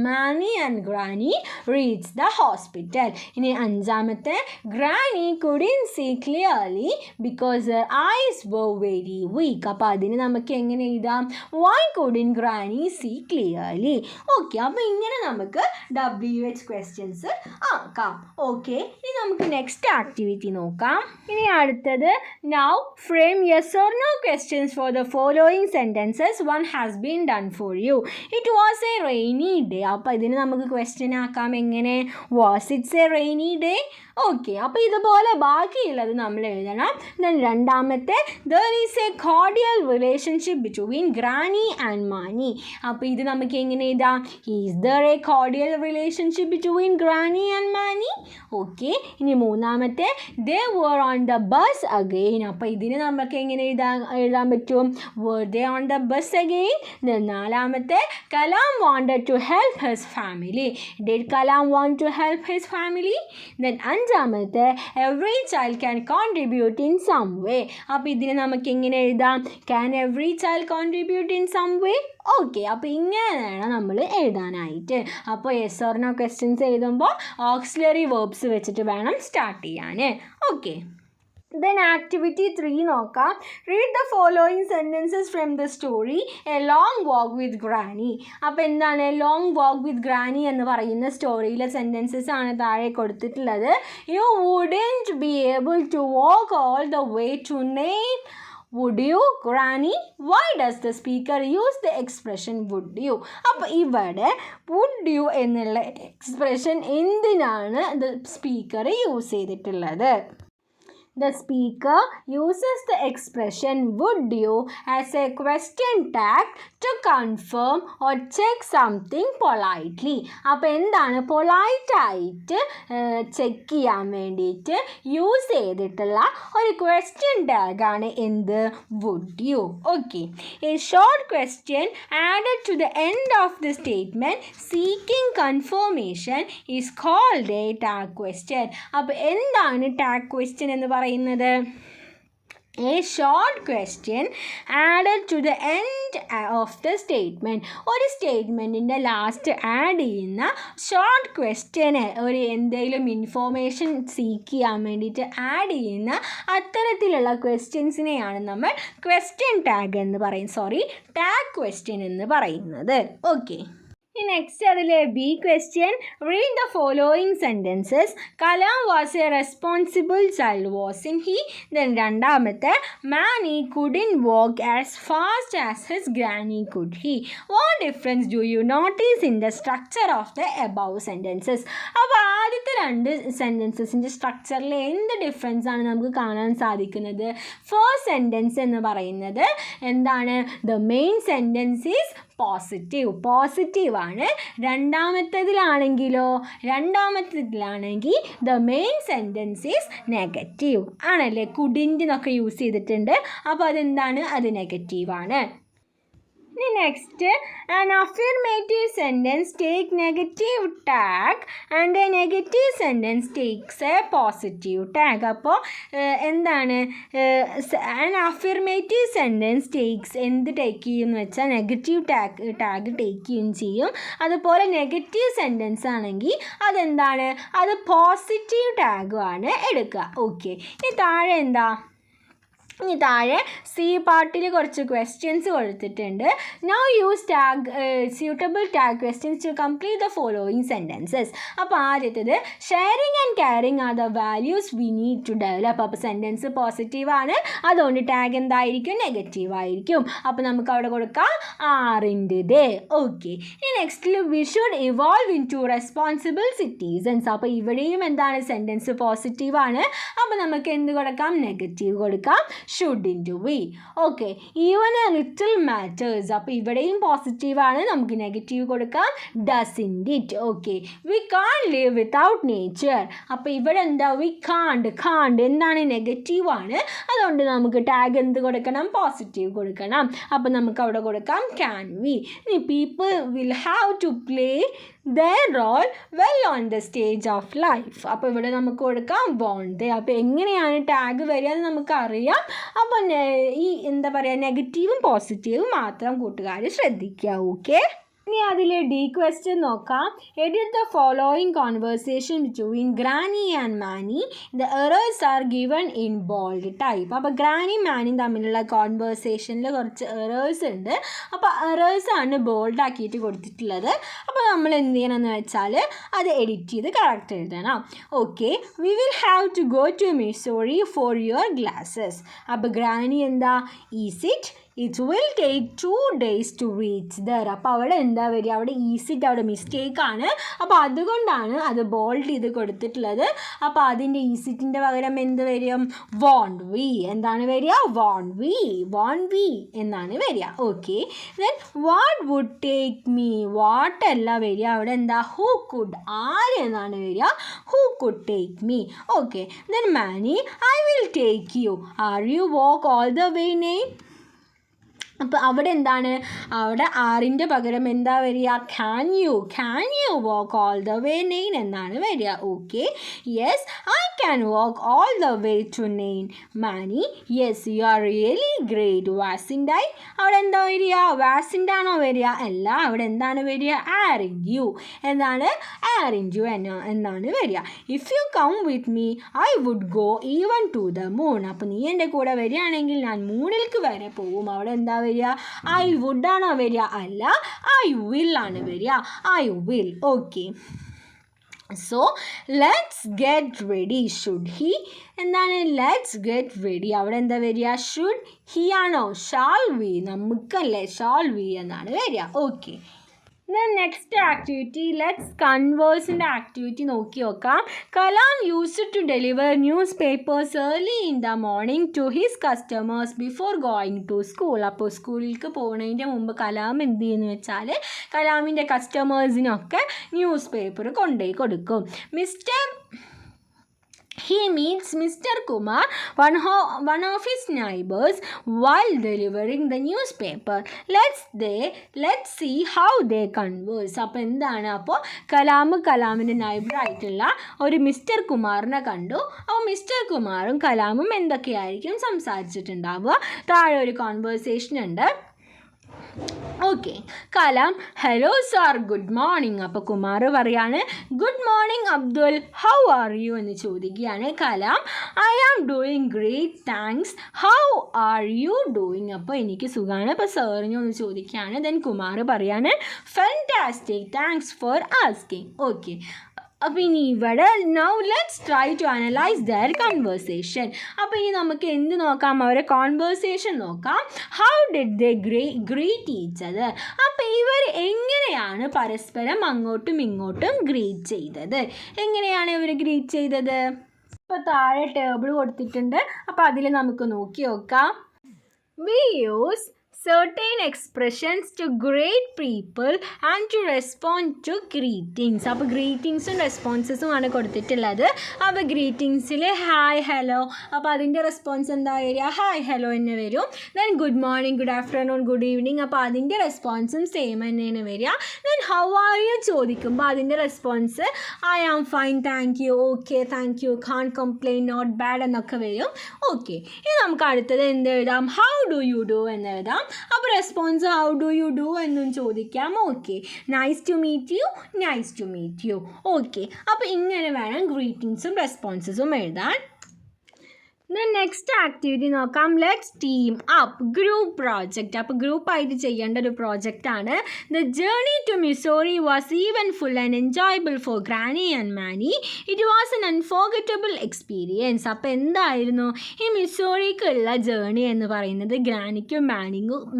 Manny and Granny reach the hospital. ഇനി അഞ്ചാമത്തെ, granny couldn't see clearly because her eyes were very weak. അപ്പോൾ അതിന് നമുക്ക് എങ്ങനെ എഴുതാം? Why couldn't granny see clearly? Okay, അപ്പോൾ ഇങ്ങനെ നമുക്ക് WH ക്വസ്റ്റ്യൻസ് ആക്കാം. ഓക്കെ, ഇനി നമുക്ക് നെക്സ്റ്റ് ആക്ടിവിറ്റി നോക്കാം. ഇനി അടുത്തത്, now frame yes or no questions for the following sentences. One has been done for you. It was a rainy day. അപ്പോൾ ഇതിന് നമുക്ക് ക്വസ്റ്റ്യൻ ആക്കാം. എങ്ങനെ? Was it a rainy day? Okay, അപ്പോൾ ഇതുപോലെ ബാക്കിയുള്ളത് നമ്മൾ എഴുതണം. രണ്ടാമത്തെ, there is a cordial relationship between Granny and Mani. അപ്പോൾ ഇത് നമുക്ക് എങ്ങനെ എഴുതാം? Is there a cordial relationship between Granny and Mani? Okay, ഇനി മൂന്നാമത്തെ, they were on the bus again. അപ്പോൾ ഇതിന് നമുക്ക് എങ്ങനെ എഴുതാൻ പറ്റും? were they on the bus again? നാലാമത്തെ, Kalam wanted to help his family. Did Kalam want to help his family? Then അഞ്ചാമത്തെ, every child can contribute in some way. അപ്പോൾ ഇതിന് നമുക്ക് എങ്ങനെ എഴുതാം? Can every child contribute in some way? Okay, അപ്പോൾ ഇങ്ങനെയാണ് നമ്മൾ എഴുതാനായിട്ട്. അപ്പോൾ യെസ് ഓർ നോ ക്വസ്റ്റ്യൻസ് എഴുതുമ്പോൾ ഓക്സിലറി വേർബ്സ് വെച്ചിട്ട് വേണം സ്റ്റാർട്ട് ചെയ്യാൻ. ഓക്കെ, then activity 3 നോക്കാം. read the following sentences from the story a long walk with granny. അപ്പോൾ എന്താണ് long walk with granny എന്ന് പറയുന്ന സ്റ്റോറിയിലെ സെൻറ്റൻസസ് ആണ് താഴെ കൊടുത്തിട്ടുള്ളത്. you wouldn't be able to walk all the way to Nain, would you, Granny? Why does the speaker use the expression would you? അപ്പോൾ ഇവിടെ would you എന്നുള്ള എക്സ്പ്രഷൻ എന്തിനാണ് സ്പീക്കർ യൂസ് ചെയ്തിട്ടുള്ളത്? The speaker uses the expression would you as a question tag to confirm or check something politely. അപ്പോൾ എന്താണ് പൊളൈറ്റായിട്ട് ചെക്ക് ചെയ്യാൻ വേണ്ടിയിട്ട് യൂസ് ചെയ്തിട്ടുള്ള ഒരു ക്വസ്റ്റ്യൻ ടാഗാണ് എന്ത്? would you. Okay, a short question added to the end of the statement seeking confirmation is called a tag question. അപ്പോൾ എന്താണ് ടാഗ് ക്വസ്റ്റ്യൻ എന്ന് പറയുന്നത്? A short question added to the end of the statement. ഒരു സ്റ്റേറ്റ്മെൻറ്റിൻ്റെ ലാസ്റ്റ് ആഡ് ചെയ്യുന്ന ഷോർട്ട് ക്വസ്റ്റ്യന് ഒരു എന്തെങ്കിലും ഇൻഫോർമേഷൻ സീക്ക് ചെയ്യാൻ വേണ്ടിയിട്ട് ആഡ് ചെയ്യുന്ന അത്തരത്തിലുള്ള ക്വസ്റ്റ്യൻസിനെയാണ് നമ്മൾ ക്വസ്റ്റ്യൻ ടാഗ് എന്ന് ടാഗ് ക്വസ്റ്റ്യൻ എന്ന് പറയുന്നത്. ഓക്കെ, നെക്സ്റ്റ് അതിലെ B question, read the following sentences. Kalam was a responsible child, wasn't he? Then രണ്ടാമത്തെ, Manny couldn't walk as fast as his Granny could he? What difference do you notice in the structure of the above sentences? അപ്പോൾ ആദ്യത്തെ രണ്ട് സെൻറ്റൻസസിൻ്റെ സ്ട്രക്ചറിൽ എന്ത് ഡിഫറൻസ് ആണ് നമുക്ക് കാണാൻ സാധിക്കുന്നത്? ഫസ്റ്റ് സെൻറ്റൻസ് എന്ന് പറയുന്നത് എന്താണ്? The main sentence is positive ആണ്. രണ്ടാമത്തേതിലാണെങ്കിൽ the main sentence is negative ആണല്ലേ. കുഡിൻ്റ് എന്നൊക്കെ യൂസ് ചെയ്തിട്ടുണ്ട്. അപ്പോൾ അതെന്താണ്? അത് നെഗറ്റീവാണ്. Next an affirmative sentence take negative tag and a negative sentence takes a positive tag. അപ്പോൾ എന്താണ് an affirmative sentence takes എന്ത് ടേക്ക് ചെയ്യും എന്ന് വെച്ചാൽ നെഗറ്റീവ് ടാഗ് ടേക്ക് ചെയ്യുകയും ചെയ്യും. അതുപോലെ നെഗറ്റീവ് സെൻറ്റൻസ് ആണെങ്കിൽ അതെന്താണ്, അത് പോസിറ്റീവ് ടാഗുമാണ് എടുക്കുക. ഓക്കെ, ഇനി താഴെ എന്താ, ഇനി താഴെ സി പാർട്ടിൽ കുറച്ച് ക്വസ്റ്റ്യൻസ് കൊടുത്തിട്ടുണ്ട്. Now use suitable tag questions to complete the following sentences. അപ്പോൾ ആദ്യത്തേത് sharing and caring are the values we need to develop. അപ്പോൾ സെൻറ്റൻസ് പോസിറ്റീവാണ്, അതുകൊണ്ട് ടാഗ് എന്തായിരിക്കും, നെഗറ്റീവ് ആയിരിക്കും. അപ്പോൾ നമുക്ക് അവിടെ കൊടുക്കാം ആറിൻ്റെത്. ഓക്കെ, ഇനി നെക്സ്റ്റിൽ we should evolve into responsible citizens. അപ്പോൾ ഇവിടെയും എന്താണ്, സെൻറ്റൻസ് പോസിറ്റീവാണ്, അപ്പോൾ നമുക്ക് എന്ത് കൊടുക്കാം, നെഗറ്റീവ് കൊടുക്കാം, should into we. Okay, even a little matters. അപ്പോൾ ഇവിടെയും പോസിറ്റീവാണ്, നമുക്ക് നെഗറ്റീവ് കൊടുക്കാം, doesn't it. Okay, we can't live without nature. അപ്പോൾ ഇവിടെ എന്താ, we can't എന്താണ്, നെഗറ്റീവാണ്, അതുകൊണ്ട് നമുക്ക് ടാഗ് എന്ത് കൊടുക്കണം, പോസിറ്റീവ് കൊടുക്കണം. അപ്പോൾ നമുക്ക് അവിടെ കൊടുക്കാം can we. ഇനി people will have to play their role well on the stage of life. അപ്പോൾ ഇവിടെ നമുക്ക് കൊടുക്കാം want they. അപ്പോൾ എങ്ങനെയാണ് ടാഗ് വരിക എന്ന് നമുക്കറിയാം. അപ്പോൾ ഈ എന്താ പറയുക, നെഗറ്റീവും പോസിറ്റീവും മാത്രം കൂട്ടുകാർ ശ്രദ്ധിക്കുക. ഓക്കെ, ഇനി അതിൽ ഡി ക്വസ്റ്റ്യൻ നോക്കാം. Edit the following conversation between Granny and Manny. The errors are given in bold type. അപ്പോൾ ഗ്രാനിയും മാനിയും തമ്മിലുള്ള കോൺവേഴ്സേഷനിൽ കുറച്ച് എറേഴ്സ് ഉണ്ട്. അപ്പോൾ എറേഴ്സാണ് ബോൾഡ് ആക്കിയിട്ട് കൊടുത്തിട്ടുള്ളത്. അപ്പോൾ നമ്മൾ എന്ത് ചെയ്യണമെന്ന് വെച്ചാൽ അത് എഡിറ്റ് ചെയ്ത് കറക്റ്റ് എഴുതണം. Okay, we will have to go to Mussoorie for your glasses. അപ്പോൾ ഗ്രാനി എന്താ, is it will take 2 days to reach there. അപ്പോൾ അവിടെ എന്താ വരിക, അവിടെ ഈസിറ്റ് അവിടെ മിസ്റ്റേക്കാണ്. അപ്പോൾ അതുകൊണ്ടാണ് അത് ബോൾഡ് ചെയ്ത് കൊടുത്തിട്ടുള്ളത്. അപ്പോൾ അതിൻ്റെ ഈസിറ്റിൻ്റെ പകരം എന്ത് വരും, വോണ്ട് വി. എന്താണ് വരിക, വോണ്ട് വി എന്നാണ് വരിക. Okay, then what would take me. What അല്ല വരിക, അവിടെ എന്താ, ഹൂ കുഡ്. ആര് എന്നാണ് വരിക, who could take me. Okay, then Manny I will take you. Are you walk all the way name. അപ്പോൾ അവിടെ എന്താണ്, അവിടെ ആറിൻ്റെ പകരം എന്താ വരിക, can you walk all the way nine എന്നാണ് വരിക. Okay, yes I can walk all the way to nine. Manny yes you are really great. വാസിൻഡ് I. അവിടെ എന്താ വരിക, വാസിൻഡ് ആണോ വരിക, അല്ല, അവിടെ എന്താണ് വരിക, ആറിൻഡ് യു. എന്താണ്, ആറിൻഡ് യു എന്നാണ് വരിക. If you come with me I would go even to the moon. അപ്പോൾ നീ എൻ്റെ കൂടെ വരികയാണെങ്കിൽ ഞാൻ മൂണിലേക്ക് വരെ പോവും. അവിടെ എന്താ വരിക, ഐ വുഡ് ആണോ വരിക, അല്ല, ഐ വിൽ ആണ് വരിക, I will. Okay, so let's get ready. Should he. എന്താണ്, ലെറ്റ്സ് ഗെറ്റ് റെഡി. അവിടെ എന്താ വരിക, ഷുഡ് ഹി ആണോ, ഷാൾ വി. നമുക്കല്ലേ ഷാൾ വി എന്നാണ് വരിക. Okay, then next activity, let's കൺവേഴ്സിൻ്റെ ആക്ടിവിറ്റി നോക്കി നോക്കാം. Kalam used to deliver newspapers early in the morning to his customers before going to school. അപ്പോൾ സ്കൂളിലേക്ക് പോകുന്നതിൻ്റെ മുമ്പ് കലാം എന്ത് ചെയ്യുന്നു വെച്ചാൽ കലാമിൻ്റെ കസ്റ്റമേഴ്സിനൊക്കെ ന്യൂസ് പേപ്പർ കൊണ്ടുപോയി കൊടുക്കും. He meets Mr. Kumar, one of his neighbors, while delivering the newspaper. Let's see how they converse. അപ്പോൾ എന്താണ്, അപ്പോൾ കലാമിൻ്റെ നൈബറായിട്ടുള്ള ഒരു മിസ്റ്റർ കുമാറിനെ കണ്ടു. അപ്പോൾ മിസ്റ്റർ കുമാറും കലാമും എന്തൊക്കെയായിരിക്കും സംസാരിച്ചിട്ടുണ്ടാവുക. താഴെ ഒരു കോൺവേഴ്സേഷൻ ഉണ്ട്. Okay, Kalam hello sir good morning. അപ്പോൾ കുമാർ പറയാണ് good morning Abdul, how are you എന്ന് ചോദിക്കുകയാണ്. Kalam I am doing great thanks, how are you doing. അപ്പോൾ എനിക്ക് സുഖമാണ്. അപ്പോൾ സാറിനെ ഒന്ന് ചോദിക്കുകയാണ്. ദെൻ കുമാർ പറയാണ് fantastic, thanks for asking. Okay, അപ്പോൾ ഇനി ഇവിടെ now let's try to analyse their conversation. അപ്പോൾ ഇനി നമുക്ക് എന്ത് നോക്കാം, അവരെ കോൺവേഴ്സേഷൻ നോക്കാം. How did they greet each other. അപ്പോൾ ഇവർ എങ്ങനെയാണ് പരസ്പരം അങ്ങോട്ടും ഇങ്ങോട്ടും ഗ്രീറ്റ് ചെയ്തത്, എങ്ങനെയാണ് ഇവർ ഗ്രീറ്റ് ചെയ്തത്. ഇപ്പോൾ താഴെ ടേബിൾ കൊടുത്തിട്ടുണ്ട്. അപ്പോൾ അതിൽ നമുക്ക് നോക്കി നോക്കാം. We use certain expressions to great people and to respond to greetings. അപ്പോൾ ഗ്രീറ്റിങ്സും റെസ്പോൺസസും ആണ് കൊടുത്തിട്ടുള്ളത്. അപ്പോൾ ഗ്രീറ്റിങ്സിൽ ഹായ് ഹലോ, അപ്പോൾ അതിൻ്റെ റെസ്പോൺസ് എന്താ വരിക? ഹായ് ഹലോ എന്ന് വരും. Then good morning, good afternoon, good evening, അപ്പോൾ അതിൻ്റെ റെസ്പോൺസും സെയിം തന്നെയാണ് വരിക. ദെൻ ഹൗ ആർ യു ചോദിക്കുമ്പോൾ അതിൻ്റെ response I am fine, thank you, okay, thank you, can't complain, not bad എന്നൊക്കെ വരും. ഓക്കെ, ഇനി നമുക്ക് അടുത്തത് എന്ത് എഴുതാം? ഹൗ ഡു യു ഡു എന്ന് എഴുതാം. അപ്പോൾ response how do you do എന്നും ചോദിക്കാം. Okay, nice to meet you, nice to meet you. Okay, അപ്പോൾ ഇങ്ങനെ വേണം ഗ്രീറ്റിങ്സും റെസ്പോൺസസും എഴുതാൻ. നെക്സ്റ്റ് ആക്ടിവിറ്റി നോക്കാം. Let's team up group project. അപ്പോൾ ഗ്രൂപ്പായിട്ട് ചെയ്യേണ്ട ഒരു പ്രോജക്റ്റാണ്. The journey to Missouri was eventful and enjoyable for Granny and Manny. It was an unforgettable experience. അപ്പോൾ എന്തായിരുന്നു ഈ മിസോറിക്കുള്ള ജേർണി എന്ന് പറയുന്നത്? ഗ്രാനിക്കും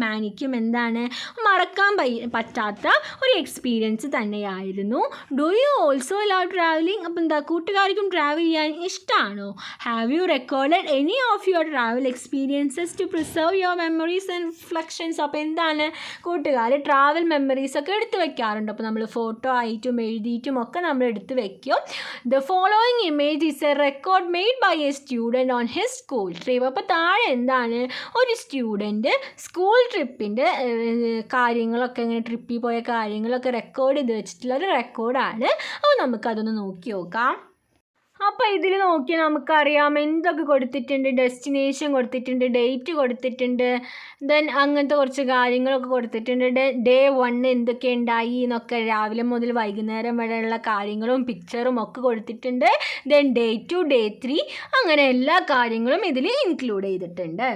മാനിക്കും എന്താണ് മറക്കാൻ പറ്റാത്ത ഒരു എക്സ്പീരിയൻസ് തന്നെയായിരുന്നു. Do you also love travelling? അപ്പോൾ എന്താ, കൂട്ടുകാർക്കും ട്രാവൽ ചെയ്യാൻ ഇഷ്ടമാണോ? Have you recorded any of your travel experiences to preserve your memories and reflections? അപ്പോൾ എന്താണ്, കൂട്ടുകാർ ട്രാവൽ മെമ്മറീസ് ഒക്കെ എടുത്ത് വെക്കാറുണ്ട്. അപ്പോൾ നമ്മൾ ഫോട്ടോ ആയിട്ടും എഴുതിയിട്ടും ഒക്കെ നമ്മൾ എടുത്ത് വെക്കും. The following image is a record made by a student on his school trip. അപ്പോൾ താഴെ എന്താണ്, ഒരു സ്റ്റുഡൻറ്റ് സ്കൂൾ ട്രിപ്പിൻ്റെ കാര്യങ്ങളൊക്കെ, ഇങ്ങനെ ട്രിപ്പിൽ പോയ കാര്യങ്ങളൊക്കെ റെക്കോർഡ് ചെയ്ത് വെച്ചിട്ടുള്ള ഒരു റെക്കോർഡാണ്. അപ്പോൾ നമുക്കതൊന്ന് നോക്കി നോക്കാം. അപ്പോൾ ഇതിൽ നോക്കിയാൽ നമുക്കറിയാം എന്തൊക്കെ കൊടുത്തിട്ടുണ്ട്. ഡെസ്റ്റിനേഷൻ കൊടുത്തിട്ടുണ്ട്, ഡേറ്റ് കൊടുത്തിട്ടുണ്ട്, ദെൻ അങ്ങനത്തെ കുറച്ച് കാര്യങ്ങളൊക്കെ കൊടുത്തിട്ടുണ്ട്. ഡേ 1 എന്തൊക്കെ ഉണ്ടായി എന്നൊക്കെ രാവിലെ മുതൽ വൈകുന്നേരം വരെയുള്ള കാര്യങ്ങളും പിക്ചറും ഒക്കെ കൊടുത്തിട്ടുണ്ട്. ദെൻ ഡേ 2, ഡേ 3 അങ്ങനെ എല്ലാ കാര്യങ്ങളും ഇതിൽ ഇൻക്ലൂഡ് ചെയ്തിട്ടുണ്ട്.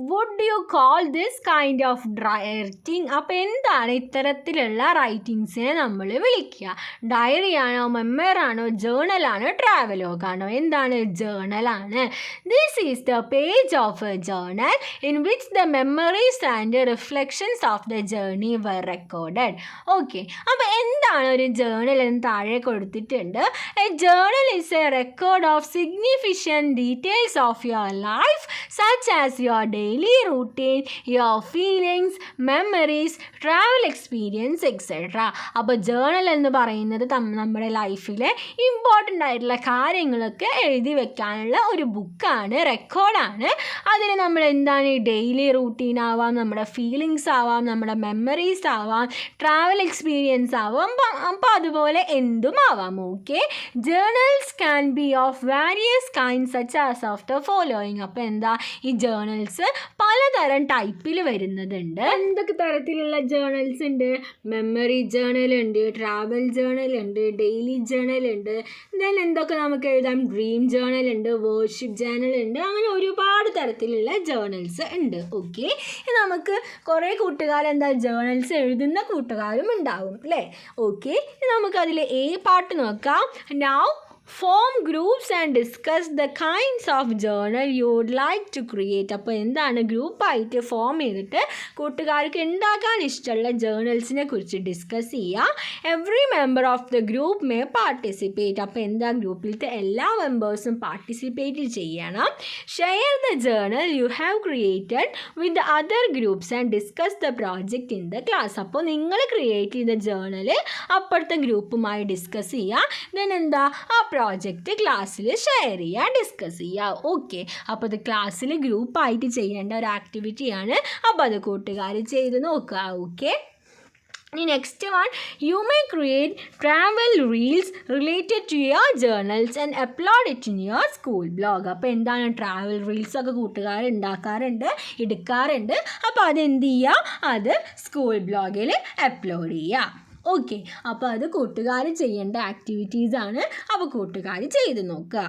Would you call this kind of writing? അപ്പോൾ എന്താണ് ഇത്തരത്തിലുള്ള റൈറ്റിങ്സിനെ നമ്മൾ വിളിക്കുക? ഡയറിയാണോ, മെമ്മറാണോ, ജേർണലാണോ, ട്രാവലോഗാണോ? എന്താണ്, ജേർണലാണ്. This is the page of a journal in which the memories and reflections of the journey were recorded. Okay, അപ്പോൾ എന്താണ് ഒരു ജേർണൽ എന്ന് താഴെ കൊടുത്തിട്ടുണ്ട്. A journal is a record of significant details of your life such as your daily routine, your feelings, memories, travel experience, etc. അപ്പോൾ ജേർണൽ എന്ന് പറയുന്നത് നമ്മുടെ ലൈഫിലെ ഇമ്പോർട്ടൻ്റ് ആയിട്ടുള്ള കാര്യങ്ങളൊക്കെ എഴുതി വെക്കാനുള്ള ഒരു ബുക്കാണ്, റെക്കോർഡാണ്. അതിൽ നമ്മൾ എന്താണ്, ഡെയിലി റൂട്ടീൻ ആവാം, നമ്മുടെ ഫീലിങ്സ് ആവാം, നമ്മുടെ മെമ്മറീസ് ആവാം, ട്രാവൽ എക്സ്പീരിയൻസ് ആവാം, അപ്പോൾ അതുപോലെ എന്തും ആവാം. Okay, journals can be of various kind such as of the following. അപ്പോൾ എന്താ, ഈ ജേർണൽസ് പലതരം ടൈപ്പിൽ വരുന്നതുണ്ട്. എന്തൊക്കെ തരത്തിലുള്ള ജേർണൽസ് ഉണ്ട്? മെമ്മറി ജേർണൽ ഉണ്ട്, ട്രാവൽ ജേർണൽ ഉണ്ട്, ഡെയിലി ജേർണൽ ഉണ്ട്, ദെൻ എന്തൊക്കെ നമുക്ക് എഴുതാം, ഡ്രീം ജേർണൽ ഉണ്ട്, വർഷിപ്പ് ജേർണൽ ഉണ്ട്, അങ്ങനെ ഒരുപാട് തരത്തിലുള്ള ജേർണൽസ് ഉണ്ട്. ഓക്കെ, നമുക്ക് കുറേ കൂട്ടുകാർ എന്താ ജേർണൽസ് എഴുതുന്ന കൂട്ടുകാരും ഉണ്ടാവും അല്ലേ? ഓക്കെ, നമുക്കതിൽ പാർട്ട് നോക്കാം. Now form groups and discuss the kinds of journal you would like to create. അപ്പോൾ എന്താണ്, ഗ്രൂപ്പായിട്ട് ഫോം ചെയ്തിട്ട് കൂട്ടുകാർക്ക് ഉണ്ടാക്കാൻ ഇഷ്ടമുള്ള ജേർണൽസിനെ കുറിച്ച് ഡിസ്കസ് ചെയ്യുക. Every member of the group may participate. അപ്പോൾ എന്താ, ഗ്രൂപ്പിലത്തെ എല്ലാ മെമ്പേഴ്സും പാർട്ടിസിപ്പേറ്റ് ചെയ്യണം. Share the journal you have created with the other groups and discuss the project in the class. അപ്പോൾ നിങ്ങൾ ക്രിയേറ്റ് ചെയ്ത ജേർണൽ അപ്പുറത്തെ ഗ്രൂപ്പുമായി ഡിസ്കസ് ചെയ്യുക. ദെൻ എന്താ, ആ പ്രോജക്റ്റ് ക്ലാസ്സിൽ ഷെയർ ചെയ്യുക, ഡിസ്കസ് ചെയ്യുക. ഓക്കെ, അപ്പോൾ അത് ക്ലാസ്സിൽ ഗ്രൂപ്പായിട്ട് ചെയ്യേണ്ട ഒരു ആക്ടിവിറ്റിയാണ്. അപ്പോൾ അത് കൂട്ടുകാർ ചെയ്ത് നോക്കുക. Okay, next one, you may create travel reels related to your journals and upload it in your school blog. അപ്പോൾ എന്താണ്, ട്രാവൽ റീൽസൊക്കെ കൂട്ടുകാർ ഉണ്ടാക്കാറുണ്ട്, എടുക്കാറുണ്ട്. അപ്പോൾ അതെന്ത് ചെയ്യുക, അത് സ്കൂൾ ബ്ലോഗിൽ അപ്ലോഡ് ചെയ്യുക. ഓക്കെ, അപ്പോൾ അത് കൂട്ടുകാർ ചെയ്യേണ്ട ആക്ടിവിറ്റീസാണ്. അപ്പോൾ കൂട്ടുകാർ ചെയ്ത് നോക്കുക.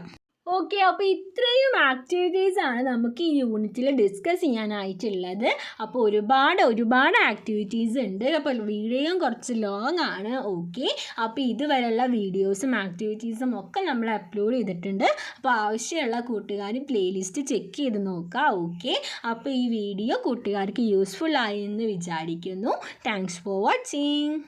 ഓക്കെ, അപ്പോൾ ഇത്രയും ആക്ടിവിറ്റീസാണ് നമുക്ക് ഈ യൂണിറ്റിൽ ഡിസ്കസ് ചെയ്യാനായിട്ടുള്ളത്. അപ്പോൾ ഒരുപാട് ആക്ടിവിറ്റീസ് ഉണ്ട്. അപ്പോൾ വീഡിയോയും കുറച്ച് ലോങ് ആണ്. ഓക്കെ, അപ്പോൾ ഇതുവരെയുള്ള വീഡിയോസും ആക്ടിവിറ്റീസും ഒക്കെ നമ്മൾ അപ്ലോഡ് ചെയ്തിട്ടുണ്ട്. അപ്പോൾ ആവശ്യമുള്ള കൂട്ടുകാർ പ്ലേലിസ്റ്റ് ചെക്ക് ചെയ്ത് നോക്കുക. ഓക്കെ, അപ്പോൾ ഈ വീഡിയോ കൂട്ടുകാർക്ക് യൂസ്ഫുൾ ആയി എന്ന് വിചാരിക്കുന്നു. Thanks for watching.